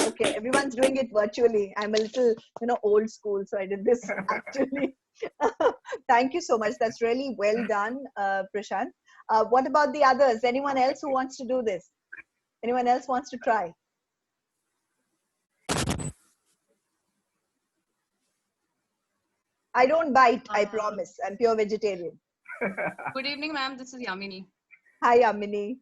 Okay, everyone's doing it virtually. I'm a little, old school, so I did this actually. Thank you so much. That's really well done, Prashant. What about the others? Anyone else who wants to do this? Anyone else wants to try? I don't bite, I promise. I'm pure vegetarian. Good evening, ma'am. This is Yamini. Hi, Yamini.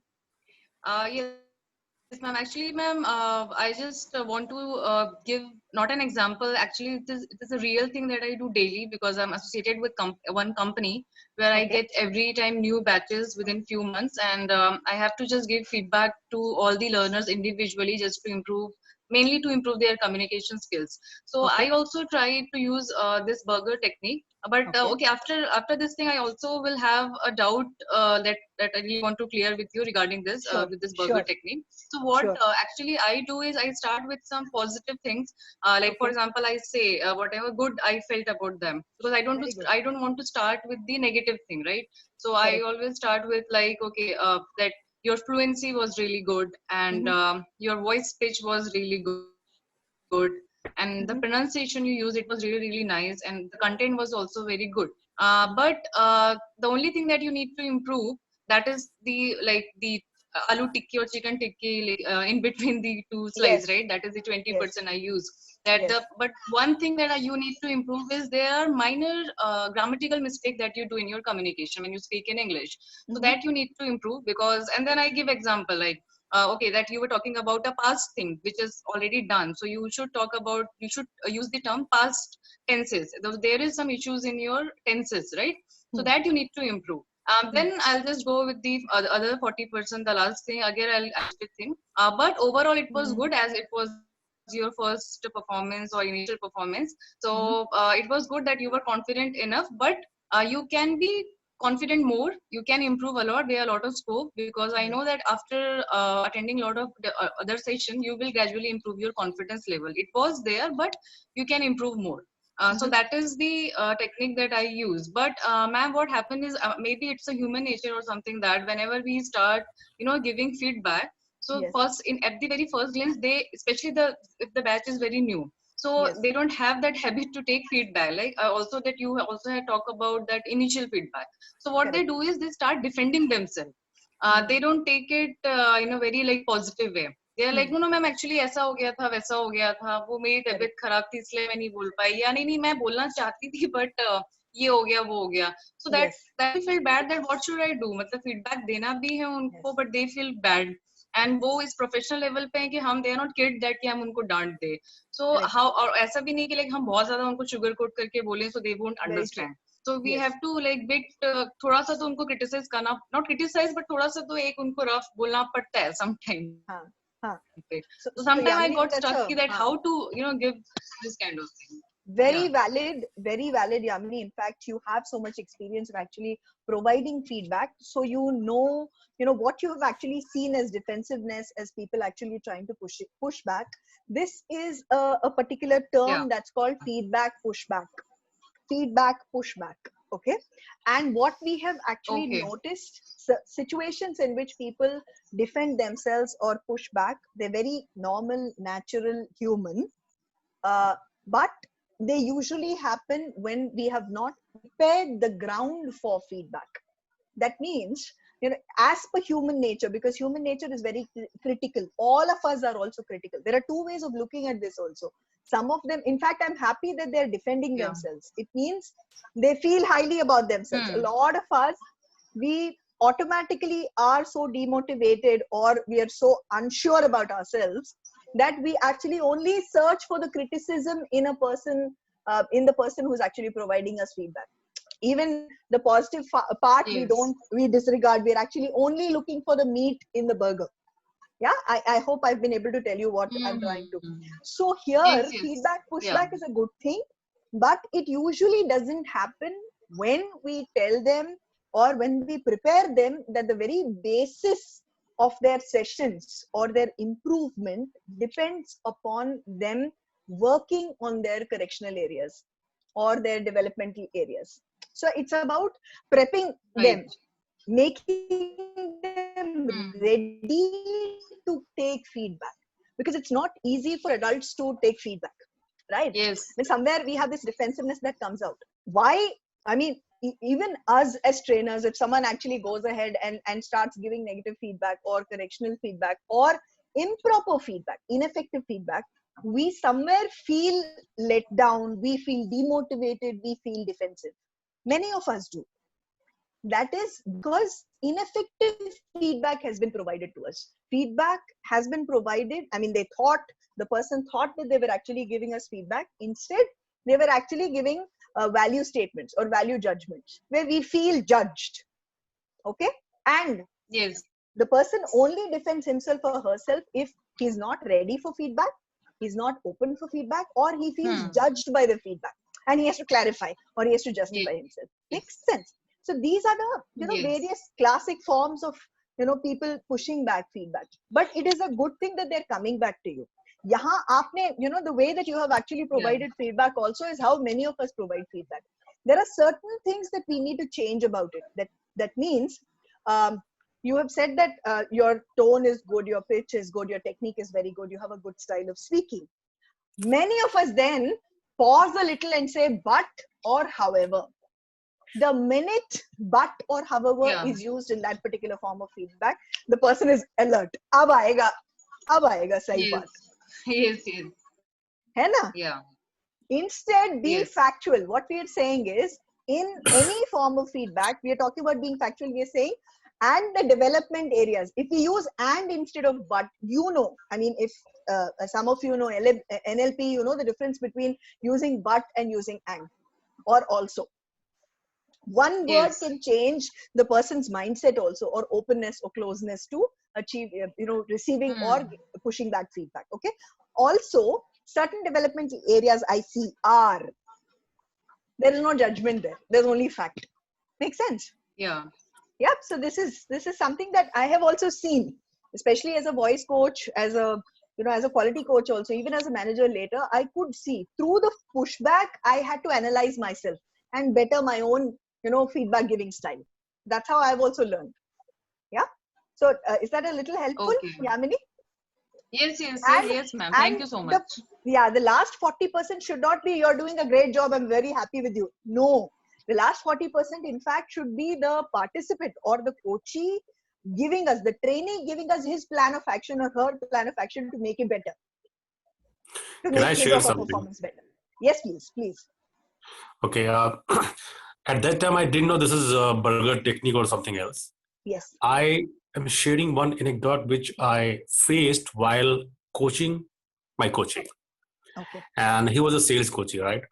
Yes, ma'am. Actually, ma'am, I just want to give not an example. Actually, it is a real thing that I do daily, because I'm associated with one company where I get every time new batches within few months, and I have to just give feedback to all the learners individually, just to improve, mainly to improve their communication skills. So I also try to use this burger technique. But okay, after this thing, I also will have a doubt that I really want to clear with you regarding this with this burger technique. So what actually I do is I start with some positive things, like for example, I say whatever good I felt about them, because I don't want to start with the negative thing, right? So I always start with like, okay, that your fluency was really good, and your voice pitch was really good, and the pronunciation you used, it was really nice, and the content was also very good. But the only thing that you need to improve, that is the aloo tikki or chicken tikki, in between the two slices, right? That is the 20% I use. But one thing that you need to improve is there are minor grammatical mistake that you do in your communication when you speak in English. So that you need to improve, because, and then I give example like, okay, that you were talking about a past thing which is already done. So you should use the term past tenses. There is some issues in your tenses, right? So that you need to improve. Then I'll just go with the other 40%, the last thing. Again, I'll think. But overall, it was good, as it was your first performance or initial performance. So it was good that you were confident enough, but you can be confident more. You can improve a lot. There are a lot of scope, because I know that after attending a lot of other sessions, you will gradually improve your confidence level. It was there, but you can improve more. So that is the technique that I use. But ma'am, what happened is maybe it's a human nature or something, that whenever we start, giving feedback, so at the very first glance, especially if the batch is very new, so they don't have that habit to take feedback. Like also that you also had talked about that initial feedback. So what they do is they start defending themselves. They don't take it in a very like positive way. They are like, no ma'am, actually ऐसा हो गया था, वैसा हो गया था, वो मेरी तबीयत खराब थी इसलिए मैं नहीं बोल पाई, या नहीं मैं बोलना चाहती थी but ये हो गया वो हो गया. So that I feel bad that what should I do? मतलब feedback देना भी है उनको, but they feel bad. And वो इस प्रोफेशनल लेवल पे है कि हम, they are not kid that कि हम उनको डांट दे. So how, और ऐसा भी नहीं कि like हम बहुत ज्यादा उनको sugar coat करके बोलें so they won't understand. So we have to like bit थोड़ा सा तो उनको criticize करना, not criticize but थोड़ा सा तो एक उनको rough बोलना पड़ता है sometimes. So sometimes I got stuck that how to give this kind of thing. Very valid, Yamini. In fact, you have so much experience of actually providing feedback, so you know what you have actually seen as defensiveness, as people actually trying to push back. This is a particular term that's called feedback pushback. Feedback pushback. Okay, and what we have actually noticed, situations in which people defend themselves or push back, they're very normal, natural, human, but they usually happen when we have not prepared the ground for feedback. That means, as per human nature, because human nature is very critical, all of us are also critical. There are two ways of looking at this also. Some of them, in fact, I'm happy that they're defending Yeah. themselves. It means they feel highly about themselves. A lot of us, we automatically are so demotivated, or we are so unsure about ourselves, that we actually only search for the criticism in a person, in the person who's actually providing us feedback. Even the positive part, Yes. we disregard. We're actually only looking for the meat in the burger. Yeah, I hope I've been able to tell you what I'm trying to. So here, Yes, yes. feedback, pushback Yeah. is a good thing, but it usually doesn't happen when we tell them or when we prepare them that the very basis of their sessions or their improvement depends upon them working on their correctional areas or their developmental areas. So it's about prepping them, Right. making them ready to take feedback, because it's not easy for adults to take feedback, right? Yes. When somewhere we have this defensiveness that comes out. Why? I mean, even us as trainers, if someone actually goes ahead and starts giving negative feedback or correctional feedback or improper feedback, ineffective feedback, we somewhere feel let down, we feel demotivated, we feel defensive. Many of us do. That is because ineffective feedback has been provided to us. Feedback has been provided. I mean, the person thought that they were actually giving us feedback. Instead, they were actually giving value statements or value judgments where we feel judged. Okay? And Yes. the person only defends himself or herself if he's not ready for feedback, he's not open for feedback, or he feels judged by the feedback and he has to clarify or he has to justify himself. Makes sense. So these are the various classic forms of people pushing back feedback. But it is a good thing that they're coming back to you. Yahan aapne, the way that you have actually provided feedback also is how many of us provide feedback. There are certain things that we need to change about it. That means you have said that your tone is good, your pitch is good, your technique is very good, you have a good style of speaking. Many of us then pause a little and say but or however. The minute but or however is used in that particular form of feedback, the person is alert. Ab aayega sahi baat. Yes, yes. Hai na? Yeah. Instead, be factual. What we are saying is, in any form of feedback, we are talking about being factual. We are saying, and the development areas. If we use and instead of but, I mean, if some of you know NLP, you know the difference between using but and using and or also. One word can change the person's mindset also, or openness or closeness to achieve, receiving or pushing back feedback. Okay. Also, certain developmental areas I see are, there is no judgment there. There's only fact. Makes sense? Yeah. Yep. So this is something that I have also seen, especially as a voice coach, as a quality coach also, even as a manager later, I could see through the pushback, I had to analyze myself and better my own, feedback giving style. That's how I've also learned. Yeah. So is that a little helpful, Yamini? Yes, ma'am. Thank you so much. The last 40% should not be, you're doing a great job, I'm very happy with you. No. The last 40%, in fact, should be the participant or the coachee giving us, the trainee giving us his plan of action or her plan of action to make it better. To Can make I his share or her something? performance better. Yes, please. Okay. At that time, I didn't know this is a burger technique or something else. Yes. I am sharing one anecdote which I faced while coaching my coachee. Okay. And he was a sales coachee, right?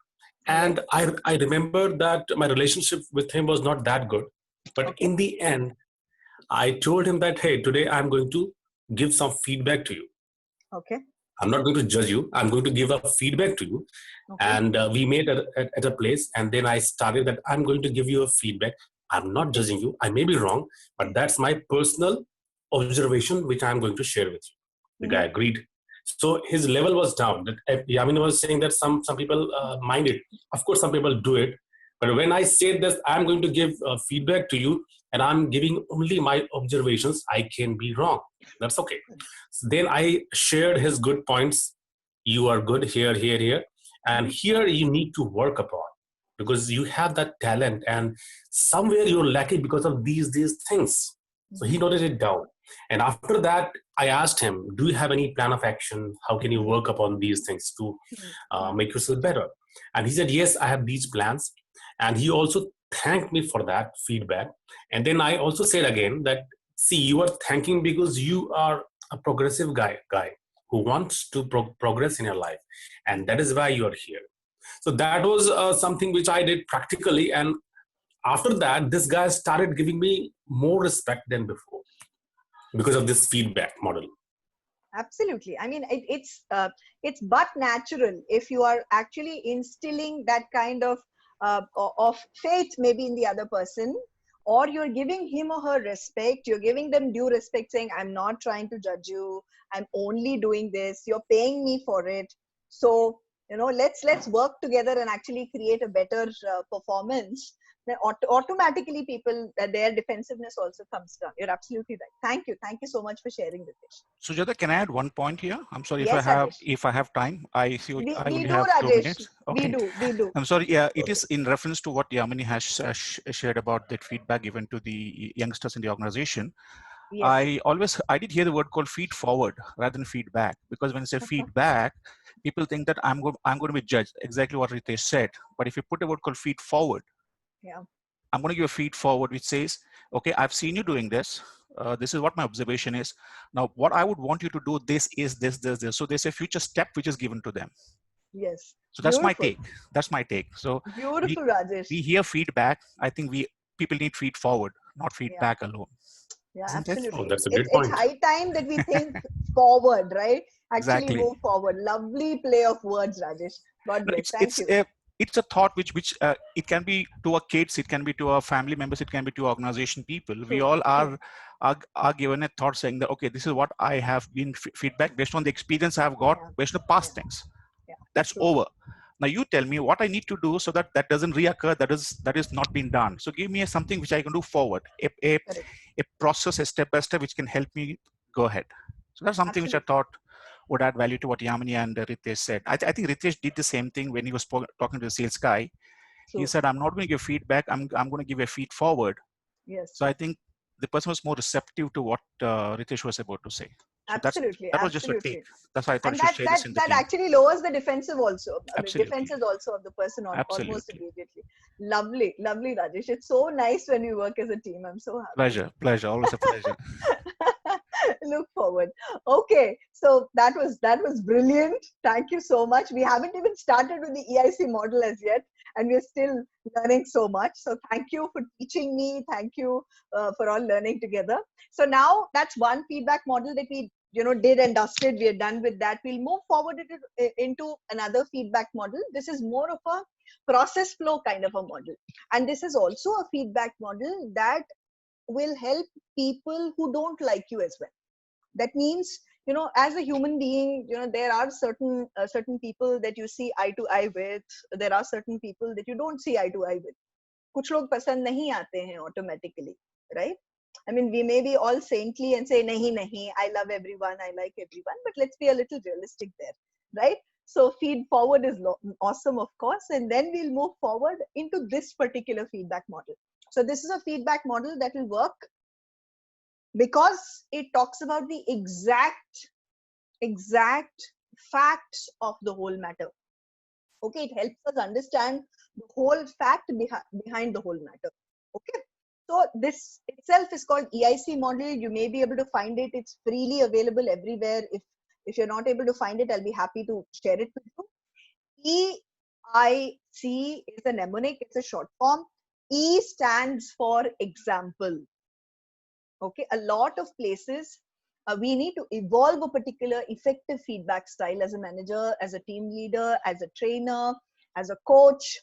And I remember that my relationship with him was not that good. But in the end, I told him that, hey, today I'm going to give some feedback to you. Okay. I'm not going to judge you. I'm going to give a feedback to you. Okay. And we met at a place. And then I started that I'm going to give you a feedback. I'm not judging you. I may be wrong, but that's my personal observation, which I'm going to share with you. The guy agreed. So his level was down. Yamini was saying that some people mind it. Of course, some people do it. But when I said that I'm going to give feedback to you and I'm giving only my observations, I can be wrong. That's okay. So then I shared his good points. You are good here. And here you need to work upon, because you have that talent and somewhere you're lacking because of these things. So he noted it down. And after that, I asked him, do you have any plan of action? How can you work upon these things to make yourself better? And he said, yes, I have these plans. And he also thanked me for that feedback. And then I also said again that, see, you are thanking because you are a progressive guy who wants to progress in your life. And that is why you are here. So that was something which I did practically. And after that, this guy started giving me more respect than before because of this feedback model. Absolutely. I mean, it's but natural if you are actually instilling that kind of faith maybe in the other person, or you're giving him or her respect, you're giving them due respect, saying, I'm not trying to judge you, I'm only doing this, you're paying me for it. So, let's work together and actually create a better performance. Then automatically people, their defensiveness also comes down. You're absolutely right. Thank you so much for sharing this. Sujata, can I add one point here? I'm sorry, Yes, if I have time. I see we only do, have Rajesh. 2 minutes. Okay. We do. I'm sorry. Yeah, it is in reference to what Yamini has shared about that feedback given to the youngsters in the organization. Yes. I did hear the word called feed forward rather than feedback, because when you say feedback, people think that I'm going to be judged, exactly what Ritesh said. But if you put a word called feed forward, I'm going to give a feed forward which says, okay, I've seen you doing this. This is what my observation is. Now, what I would want you to do, this is this. So there's a future step which is given to them. Yes. So that's my take. That's my take. So beautiful, Rajesh. We hear feedback. I think people need feed forward, not feedback alone. Yeah, Isn't absolutely. Oh, that's a great point. It's high time that we think forward, right? Actually Exactly. move forward. Lovely play of words, Rajesh. God bless. Thank you. It's a thought which it can be to our kids, it can be to our family members, it can be to organization people. We all are given a thought saying that, okay, this is what I have been feedback based on the experience I've got based on past things. That's over. Now you tell me what I need to do so that doesn't reoccur, that is not being done. So give me something which I can do forward, a process, a step by step, which can help me go ahead. So that's something which I thought would add value to what Yamini and Ritesh said. I think Ritesh did the same thing when he was talking to the sales guy. He said, I'm not going to give feedback, I'm going to give a feed forward. Yes. So I think the person was more receptive to what Ritesh was about to say. So absolutely. That was just a take. That's why I thought I should share this in the that team. Actually lowers the defensive also. Absolutely. Defenses also of the person almost immediately. Lovely, Rajesh. It's so nice when we work as a team. I'm so happy. Pleasure. Always a pleasure. Look forward. Okay, so that was brilliant. Thank you so much. We haven't even started with the EIC model as yet, and we're still learning so much. So thank you for teaching me. Thank you for all learning together. So now that's one feedback model that we did and dusted. We are done with that. We'll move forward into another feedback model. This is more of a process flow kind of a model, and this is also a feedback model that will help people who don't like you as well. That means, as a human being, there are certain people that you see eye to eye with. There are certain people that you don't see eye to eye with. Kuch log pasand nahi aate hain automatically, right? I mean, we may be all saintly and say, nahi, I love everyone, I like everyone, but let's be a little realistic there, right? So feed forward is awesome, of course. And then we'll move forward into this particular feedback model. So this is a feedback model that will work because it talks about the exact facts of the whole matter. Okay, it helps us understand the whole fact behind the whole matter. Okay, so this itself is called EIC model. You may be able to find it. It's freely available everywhere. If you're not able to find it, I'll be happy to share it with you. EIC is a mnemonic. It's a short form. E stands for example. Okay, a lot of places we need to evolve a particular effective feedback style as a manager, as a team leader, as a trainer, as a coach,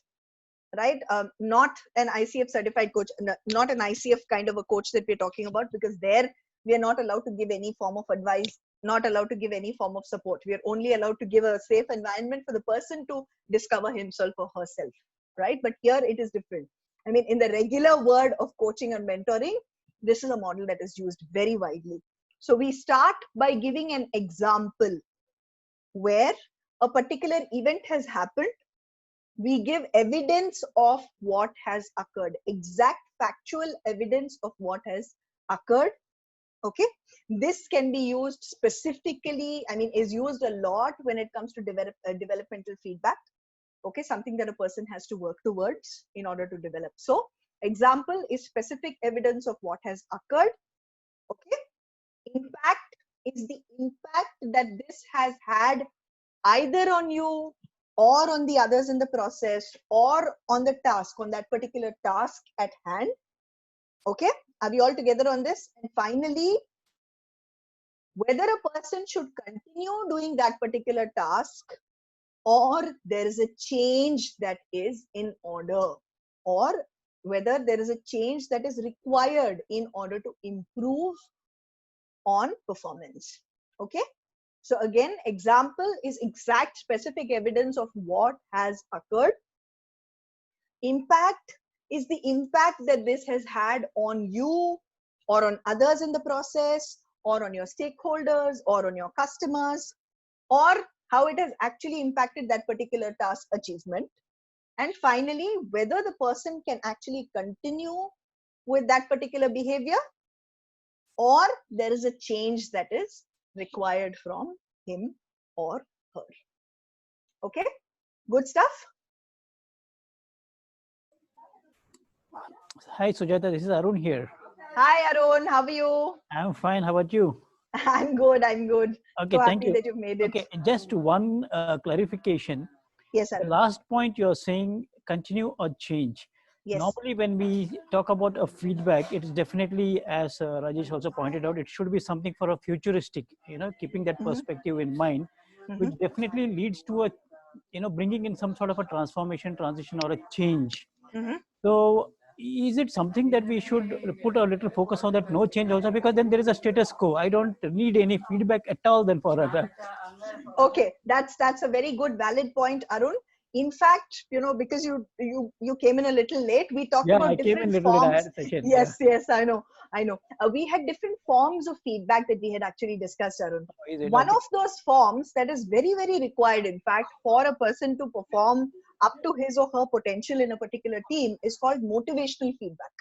right? Not an ICF certified coach, not an ICF kind of a coach that we're talking about, because there we are not allowed to give any form of advice, not allowed to give any form of support. We are only allowed to give a safe environment for the person to discover himself or herself, right? But here it is different. I mean, in the regular word of coaching and mentoring, this is a model that is used very widely. So we start by giving an example where a particular event has happened. We give evidence of what has occurred, exact factual evidence of what has occurred. Okay, this can be used specifically, I mean, is used a lot when it comes to developmental feedback. Okay, something that a person has to work towards in order to develop. So example is specific evidence of what has occurred. Okay, impact is the impact that this has had either on you or on the others in the process or on the task, on that particular task at hand. Okay, are we all together on this? And finally, whether a person should continue doing that particular task or there is a change that is in order, or whether there is a change that is required in order to improve on performance. Okay, so again, example is exact specific evidence of what has occurred. Impact is the impact that this has had on you or on others in the process or on your stakeholders or on your customers, or how it has actually impacted that particular task achievement. And finally, whether the person can actually continue with that particular behavior or there is a change that is required from him or her. Okay, good stuff. Hi Sujata, this is Arun here. Hi Arun, how are you? I'm fine, how about you? I'm good, I'm good. Okay, so thank happy you. that you've made it. Okay, just one clarification. Yes, Arun. Last point you're saying continue or change. Yes. Normally when we talk about a feedback, it's definitely, as Rajesh also pointed out, it should be something for a futuristic, keeping that perspective in mind, which definitely leads to a, bringing in some sort of a transformation, transition, or a change. So is it something that we should put a little focus on that no change also, because then there is a status quo. I don't need any feedback at all then for that. Okay, that's a very good valid point, Arun. In fact, because you came in a little late, we talked about different forms. Yes, yes, I know. We had different forms of feedback that we had actually discussed, Arun. One of those forms that is very, very required, in fact, for a person to perform up to his or her potential in a particular team is called motivational feedback.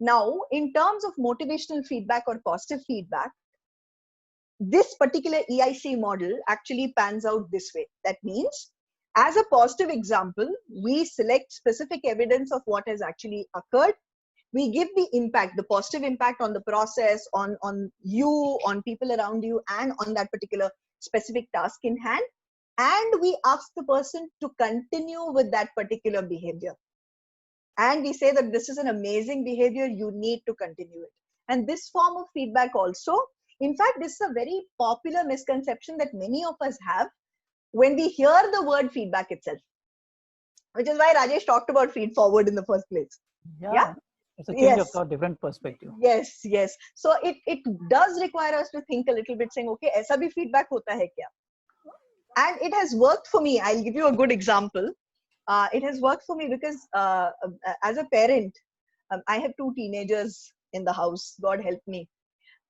Now, in terms of motivational feedback or positive feedback, this particular EIC model actually pans out this way. That means, as a positive example, we select specific evidence of what has actually occurred. We give the impact, the positive impact on the process, on you, on people around you, and on that particular specific task in hand. And we ask the person to continue with that particular behavior. And we say that this is an amazing behavior, you need to continue it. And this form of feedback also, in fact, this is a very popular misconception that many of us have when we hear the word feedback itself, which is why Rajesh talked about feed forward in the first place. Yeah? It's a change of thought, different perspective. Yes, yes. So it does require us to think a little bit, saying, okay, aisa bhi feedback hota hai kya? And it has worked for me. I'll give you a good example. It has worked for me because as a parent, I have 2 teenagers in the house, God help me.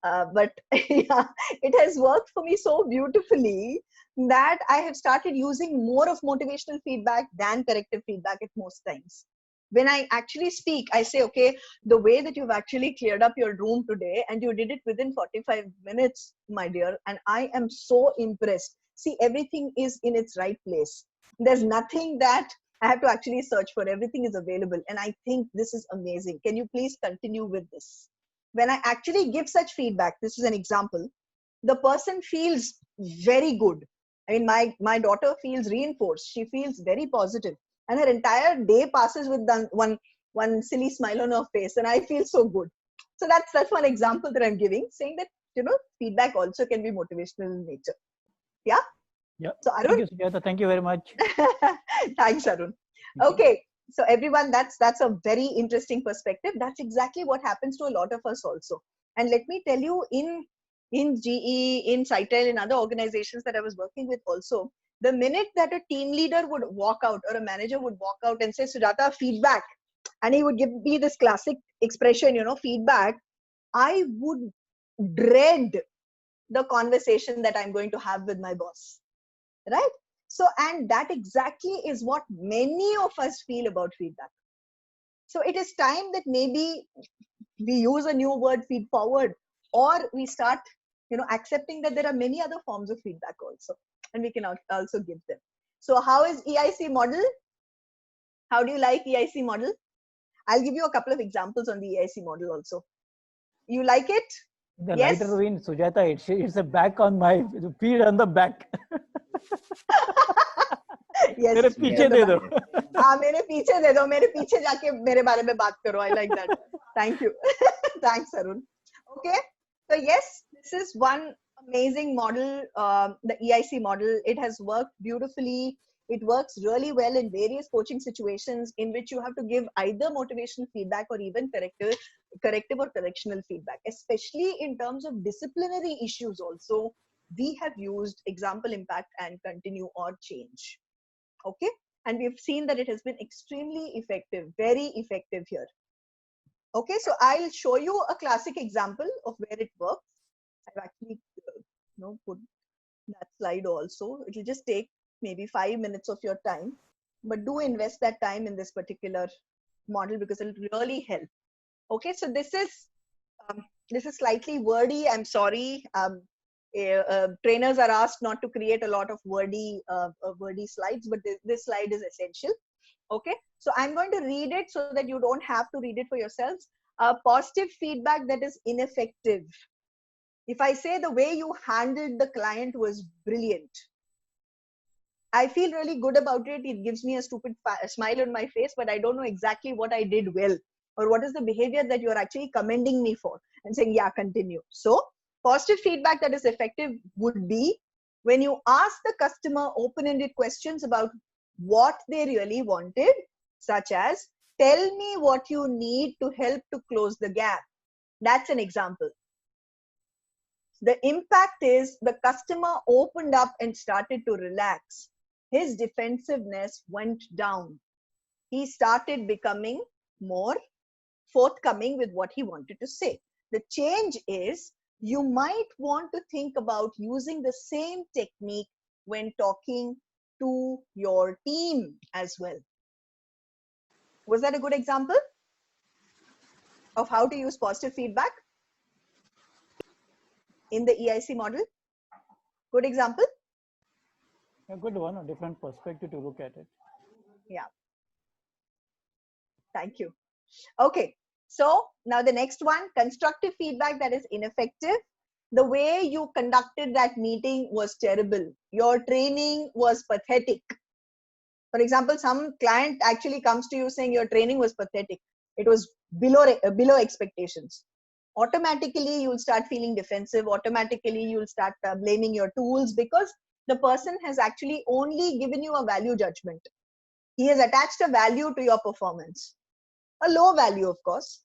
But yeah, it has worked for me so beautifully that I have started using more of motivational feedback than corrective feedback at most times. When I actually speak, I say, okay, the way that you've actually cleared up your room today and you did it within 45 minutes, my dear, and I am so impressed. See, everything is in its right place. There's nothing that I have to actually search for. Everything is available. And I think this is amazing. Can you please continue with this? When I actually give such feedback, this is an example, the person feels very good. I mean, my daughter feels reinforced. She feels very positive. And her entire day passes with one silly smile on her face. And I feel so good. So that's one example that I'm giving, saying that, feedback also can be motivational in nature. Yeah? Yeah. So Arun? Thank you, Sujata. Thank you very much. Thanks, Arun. Okay. So everyone, that's a very interesting perspective. That's exactly what happens to a lot of us also. And let me tell you, in GE, in Cytel, in other organizations that I was working with also, the minute that a team leader would walk out or a manager would walk out and say, Sujata, feedback, and he would give me this classic expression, feedback, I would dread the conversation that I'm going to have with my boss, right? So, and that exactly is what many of us feel about feedback. So it is time that maybe we use a new word, feed forward, or we start, accepting that there are many other forms of feedback also, and we can also give them. So how is EIC model? How do you like EIC model? I'll give you a couple of examples on the EIC model also. You like it? The Yes? lighter vein, Sujata, it's a back on my feet on the back. Yes. मेरे पीछे दे दो. हाँ, मेरे पीछे दे दो, मेरे पीछे जाके मेरे बारे में बात करो. I like that. Thank you. Thanks, Arun. Okay. So yes, this is one amazing model, the EIC model. It has worked beautifully. It works really well in various coaching situations in which you have to give either motivational feedback or even corrective or correctional feedback, especially in terms of disciplinary issues also. We have used example, impact, and continue or change. Okay. And we've seen that it has been extremely effective, very effective here. Okay. So I'll show you a classic example of where it works. I've actually put that slide also. It will just take maybe 5 minutes of your time, but do invest that time in this particular model because it'll really help. Okay, so this is slightly wordy. I'm sorry. Trainers are asked not to create a lot of wordy slides, but this slide is essential. Okay, so I'm going to read it so that you don't have to read it for yourselves. Positive feedback that is ineffective. If I say the way you handled the client was brilliant, I feel really good about it. It gives me a stupid smile on my face, but I don't know exactly what I did well or what is the behavior that you're actually commending me for and saying, yeah, continue. So positive feedback that is effective would be when you ask the customer open-ended questions about what they really wanted, such as, tell me what you need to help to close the gap. That's an example. The impact is the customer opened up and started to relax. His defensiveness went down. He started becoming more forthcoming with what he wanted to say. The change is you might want to think about using the same technique when talking to your team as well. Was that a good example of how to use positive feedback in the EIC model? Good example? A good one, a different perspective to look at it. Yeah. Thank you. Okay. So now the next one, constructive feedback that is ineffective. The way you conducted that meeting was terrible. Your training was pathetic. For example, some client actually comes to you saying your training was pathetic. It was below expectations. Automatically, you'll start feeling defensive. Automatically, you'll start blaming your tools because the person has actually only given you a value judgment. He has attached a value to your performance. A low value, of course.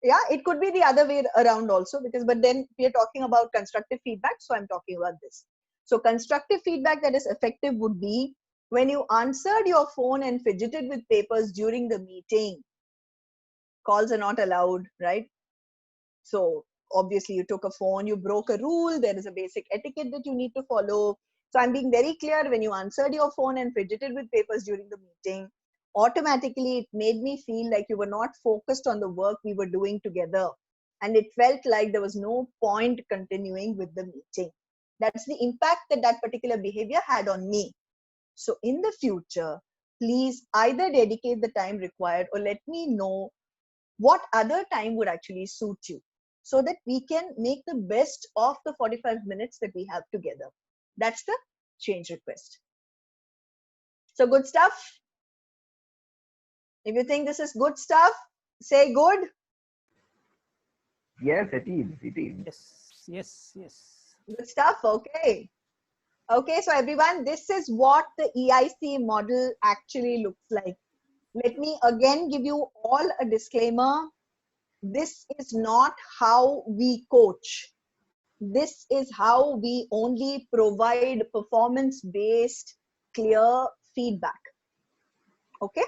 Yeah, it could be the other way around also but then we are talking about constructive feedback. So I'm talking about this. So constructive feedback that is effective would be when you answered your phone and fidgeted with papers during the meeting. Calls are not allowed, right? So obviously you took a phone, you broke a rule. There is a basic etiquette that you need to follow. So I'm being very clear. When you answered your phone and fidgeted with papers during the meeting, automatically it made me feel like you were not focused on the work we were doing together. And it felt like there was no point continuing with the meeting. That's the impact that that particular behavior had on me. So in the future, please either dedicate the time required or let me know what other time would actually suit you so that we can make the best of the 45 minutes that we have together. That's the change request. So good stuff. If you think this is good stuff, say good. Yes, it is. It is. Yes, yes, yes. Good stuff. Okay. Okay, so everyone, this is what the EIC model actually looks like. Let me again give you all a disclaimer. This is not how we coach. This is how we only provide performance-based, clear feedback. Okay.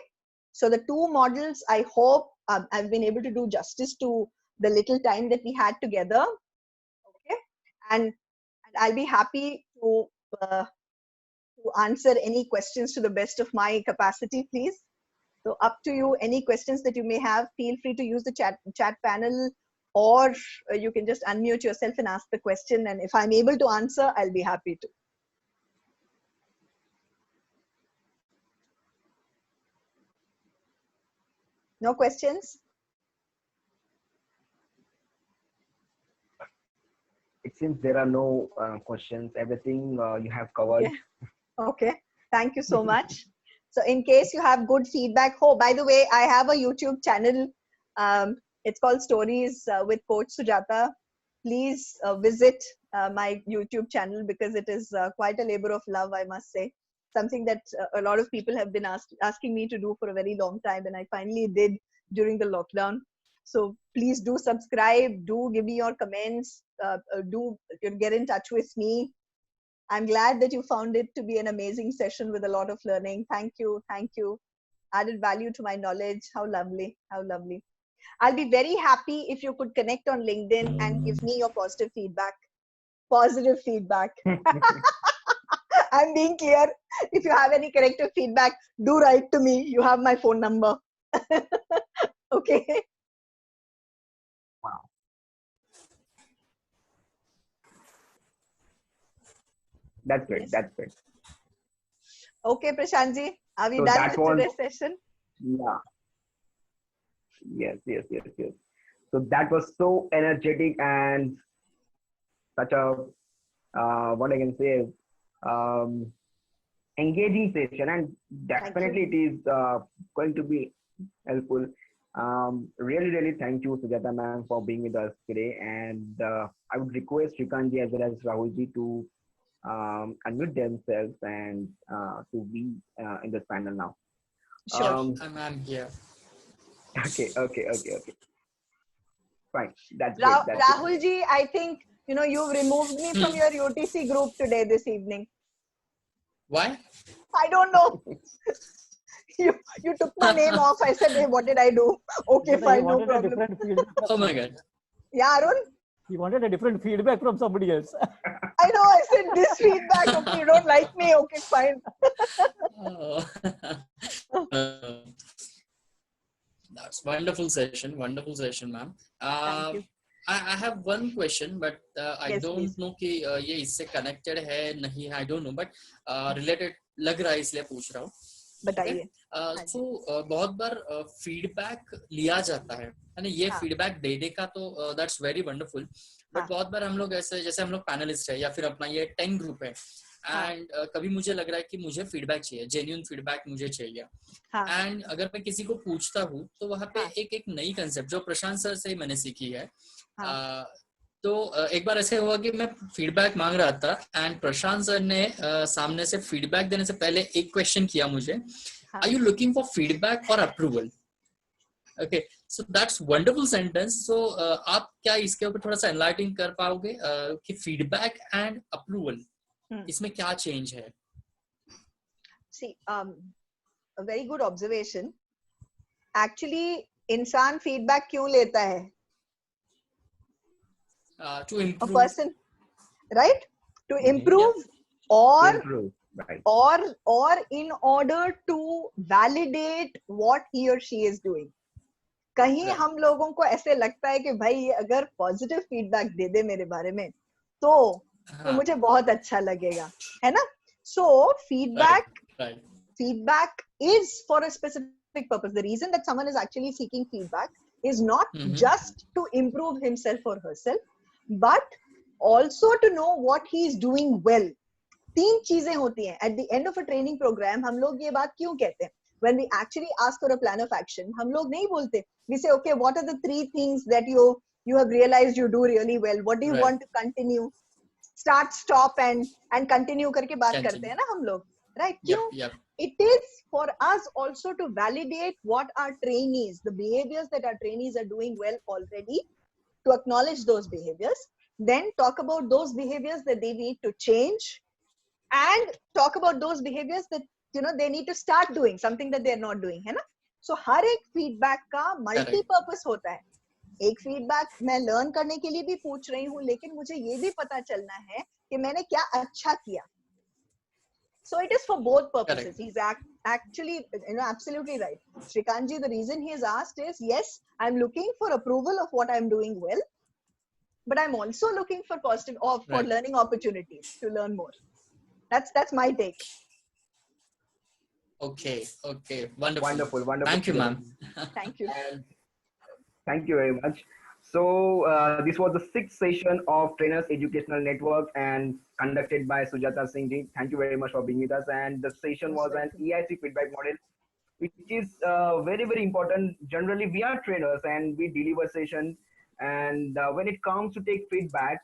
So the two models, I hope I've been able to do justice to the little time that we had together. Okay. And I'll be happy to answer any questions to the best of my capacity, please. So up to you, any questions that you may have, feel free to use the chat panel or you can just unmute yourself and ask the question, and if I'm able to answer, I'll be happy to. No questions? It seems there are no questions. Everything you have covered. Okay. Okay. Thank you so much. So in case you have good feedback, oh, by the way, I have a YouTube channel. It's called Stories with Coach Sujata. Please visit my YouTube channel because it is quite a labor of love, I must say. Something that a lot of people have been asking me to do for a very long time, and I finally did during the lockdown. So please do subscribe, do give me your comments, do get in touch with me. I'm glad that you found it to be an amazing session with a lot of learning. Thank you. Thank you. Added value to my knowledge. How lovely. How lovely. I'll be very happy if you could connect on LinkedIn and give me your positive feedback. Positive feedback. I'm being clear. If you have any corrective feedback, do write to me. You have my phone number. Okay. Wow. That's great. Yes. That's great. Okay, Prashantji. Are we So done that with was, today's session? yeah. Yes. So that was so energetic and such a, what I can say, engaging session, and definitely it is going to be helpful. Really thank you, Sujata ma'am, for being with us today. And I would request Shrikantji as well as Rahulji to unmute themselves and to be in this panel now. Sure. I'm here. Okay. Fine. That's great. That's Rahulji, I think, you've removed me from your UTC group today, this evening. Why? I don't know. You took my name off. I said, hey, what did I do? Okay, fine, no problem. Oh my God. Yeah, Arun? He wanted a different feedback from somebody else. I know, I said this feedback. Okay, you don't like me. Okay, fine. That's wonderful session, ma'am. Thank you. I have one question, but I Yes, don't please. know कि ये इससे connected है नहीं है, I don't know, but related लग रहा है इसलिए पूछ रहा हूँ. बताइए. So बहुत बार feedback लिया जाता है ना, ये feedback देने का तो that's very wonderful, but बहुत बार हम लोग ऐसे जैसे हम लोग panelist है या फिर अपना ये 10 group है, and कभी मुझे लग रहा है कि मुझे feedback चाहिए, genuine feedback मुझे चाहिए, and अगर मैं किसी को पूछता हूँ तो वहाँ पे एक नई concept जो प्रशांत सर से मैंने सीखी है, तो एक बार ऐसे हुआ कि मैं फीडबैक मांग रहा था एंड प्रशांत सर ने सामने से फीडबैक देने से पहले एक क्वेश्चन किया मुझे, are you looking for feedback और approval? Okay, so that's wonderful sentence. So आप क्या इसके ऊपर थोड़ा सा एनलाइटिंग कर पाओगे कि फीडबैक एंड अप्रूवल इसमें क्या चेंज है? See, a very good observation. Actually, इंसान फीडबैक क्यों लेता है? To improve. A person, right? To improve, or right. or in order to validate what he or she is doing. कहीं हम लोगों को ऐसे लगता है कि भाई अगर पॉजिटिव फीडबैक दे दे मेरे बारे में तो मुझे बहुत अच्छा लगेगा, है ना? So feedback is for a specific purpose. The reason that someone is actually seeking feedback is not just to improve himself or herself, but also to know what he is doing well. 3 चीजें होती हैं. At the end of a training program, हम लोग ये बात क्यों कहते हैं? When we actually ask for a plan of action, हम लोग नहीं बोलते. We say, okay, what are the 3 things that you have realized you do really well? What do you want to continue? Start, stop, and continue करके बात करते हैं ना हम लोग, right? Yep. It is for us also to validate what our trainees, the behaviors that our trainees are doing well already, to acknowledge those behaviors, then talk about those behaviors that they need to change, and talk about those behaviors that they need to start doing, something that they are not doing, है ना? So हर एक feedback का multi-purpose होता है. एक feedback मैं learn करने के लिए भी पूछ रही हूँ, लेकिन मुझे ये भी पता चलना है कि मैंने क्या अच्छा किया. So it is for both purposes. Correct. He's actually, absolutely right. Shrikantji, the reason he has asked is, yes, I'm looking for approval of what I'm doing well, but I'm also looking for positive or for Right. learning opportunities to learn more. That's my take. Okay. Wonderful. Wonderful. Thank you, ma'am. Thank you. And thank you very much. So this was the 6th session of Trainers Educational Network and conducted by Sujata Singh ji. Thank you very much for being with us. And the session was an EIC feedback model, which is very, very important. Generally, we are trainers and we deliver sessions. And when it comes to take feedback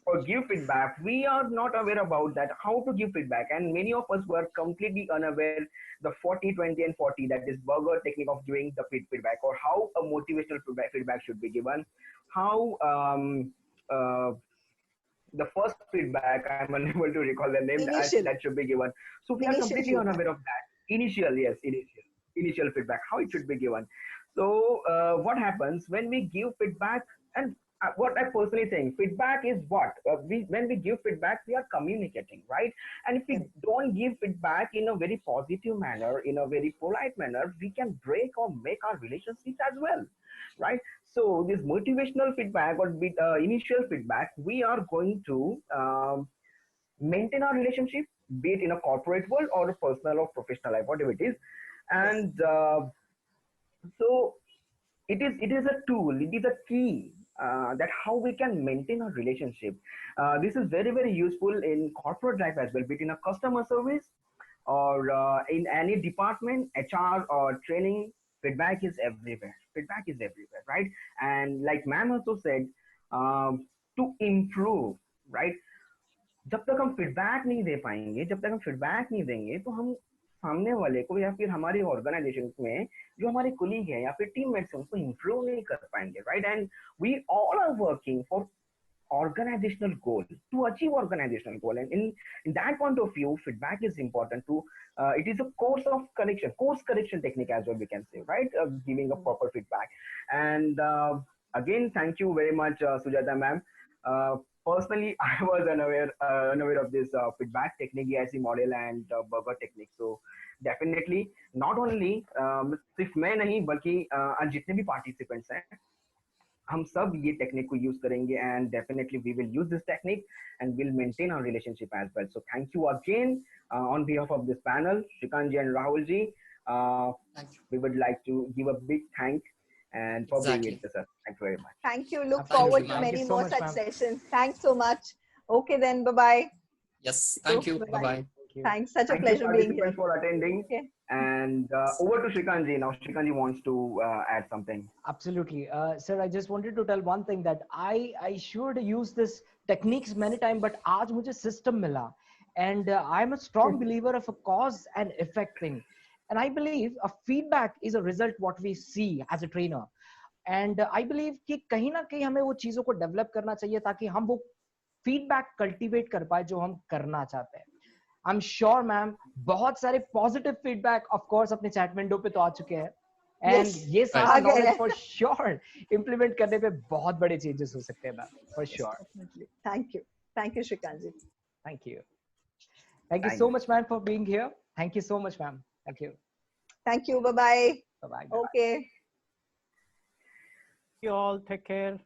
or give feedback, we are not aware about that, how to give feedback. And many of us were completely unaware the 40, 20, and 40, that is Berger technique of giving the feedback, or how a motivational feedback should be given, how the first feedback, I'm unable to recall the name that should be given. So we are completely unaware of that. Initial feedback, how it should be given. So what happens when we give feedback, and what I personally think, feedback is what? When we give feedback, we are communicating, right? And if we don't give feedback in a very positive manner, in a very polite manner, we can break or make our relationships as well, right? So this motivational feedback or initial feedback, we are going to maintain our relationship, be it in a corporate world or a personal or professional life, whatever it is. And so it is a tool, it is a key that how we can maintain our relationship. This is very, very useful in corporate life as well, be it in a customer service or in any department, HR or training. Feedback is everywhere. Feedback is everywhere, right? And like ma'am also said, to improve, right? जब तक हम feedback नहीं दे पाएंगे, जब तक हम feedback नहीं देंगे, तो हम सामने वाले को या फिर हमारे ऑर्गेनाइजेशन में जो हमारे कोलीग है या फिर टीममेट्स हैं उनको इंप्रूव नहीं कर पाएंगे, right? And we all are working for organizational goal, to achieve organizational goal, and in that point of view, feedback is important to it is a course correction technique as well, we can say, right? Giving a proper feedback. And again, thank you very much, Sujata ma'am. Personally, I was unaware of this feedback technique, EIC model and Berger technique. So definitely not only सिर्फ मैं नहीं बल्कि जितने भी participants हैं, हम सब ये टेक्निक को यूज करेंगे, and definitely we will use this technique and will maintain our relationship as well. So thank you again on behalf of this panel, Shrikant ji and Rahul ji. We would like to give a big thank and for being with us. Thank you very much. Thank you. Look forward to many more such sessions. Thanks so much. Okay then, bye bye. Yes, thank you. Bye bye. Thanks, such a pleasure being here. For attending. Okay. And over to Shrikant ji now. Shrikant ji wants to add something. Absolutely, sir. I just wanted to tell one thing, that I should use this techniques many times, but आज मुझे system मिला, and I'm a strong believer of a cause and effect thing, and I believe a feedback is a result what we see as a trainer, and I believe कि कहीं ना कहीं हमें वो चीजों को develop करना चाहिए ताकि हम वो feedback cultivate कर पाए जो हम करना चाहते हैं. I'm sure, ma'am, बहुत सारे positive feedback, of course, अपने chat window पे तो आ चुके हैं, and ये सारा knowledge for sure implement करने पे बहुत बड़े changes हो सकते हैं, ma'am, for sure. Thank you, Shrikant ji. Thank you so much, ma'am, for being here. Thank you so much, ma'am. Thank you. Bye bye. Bye bye. Okay. You all take care.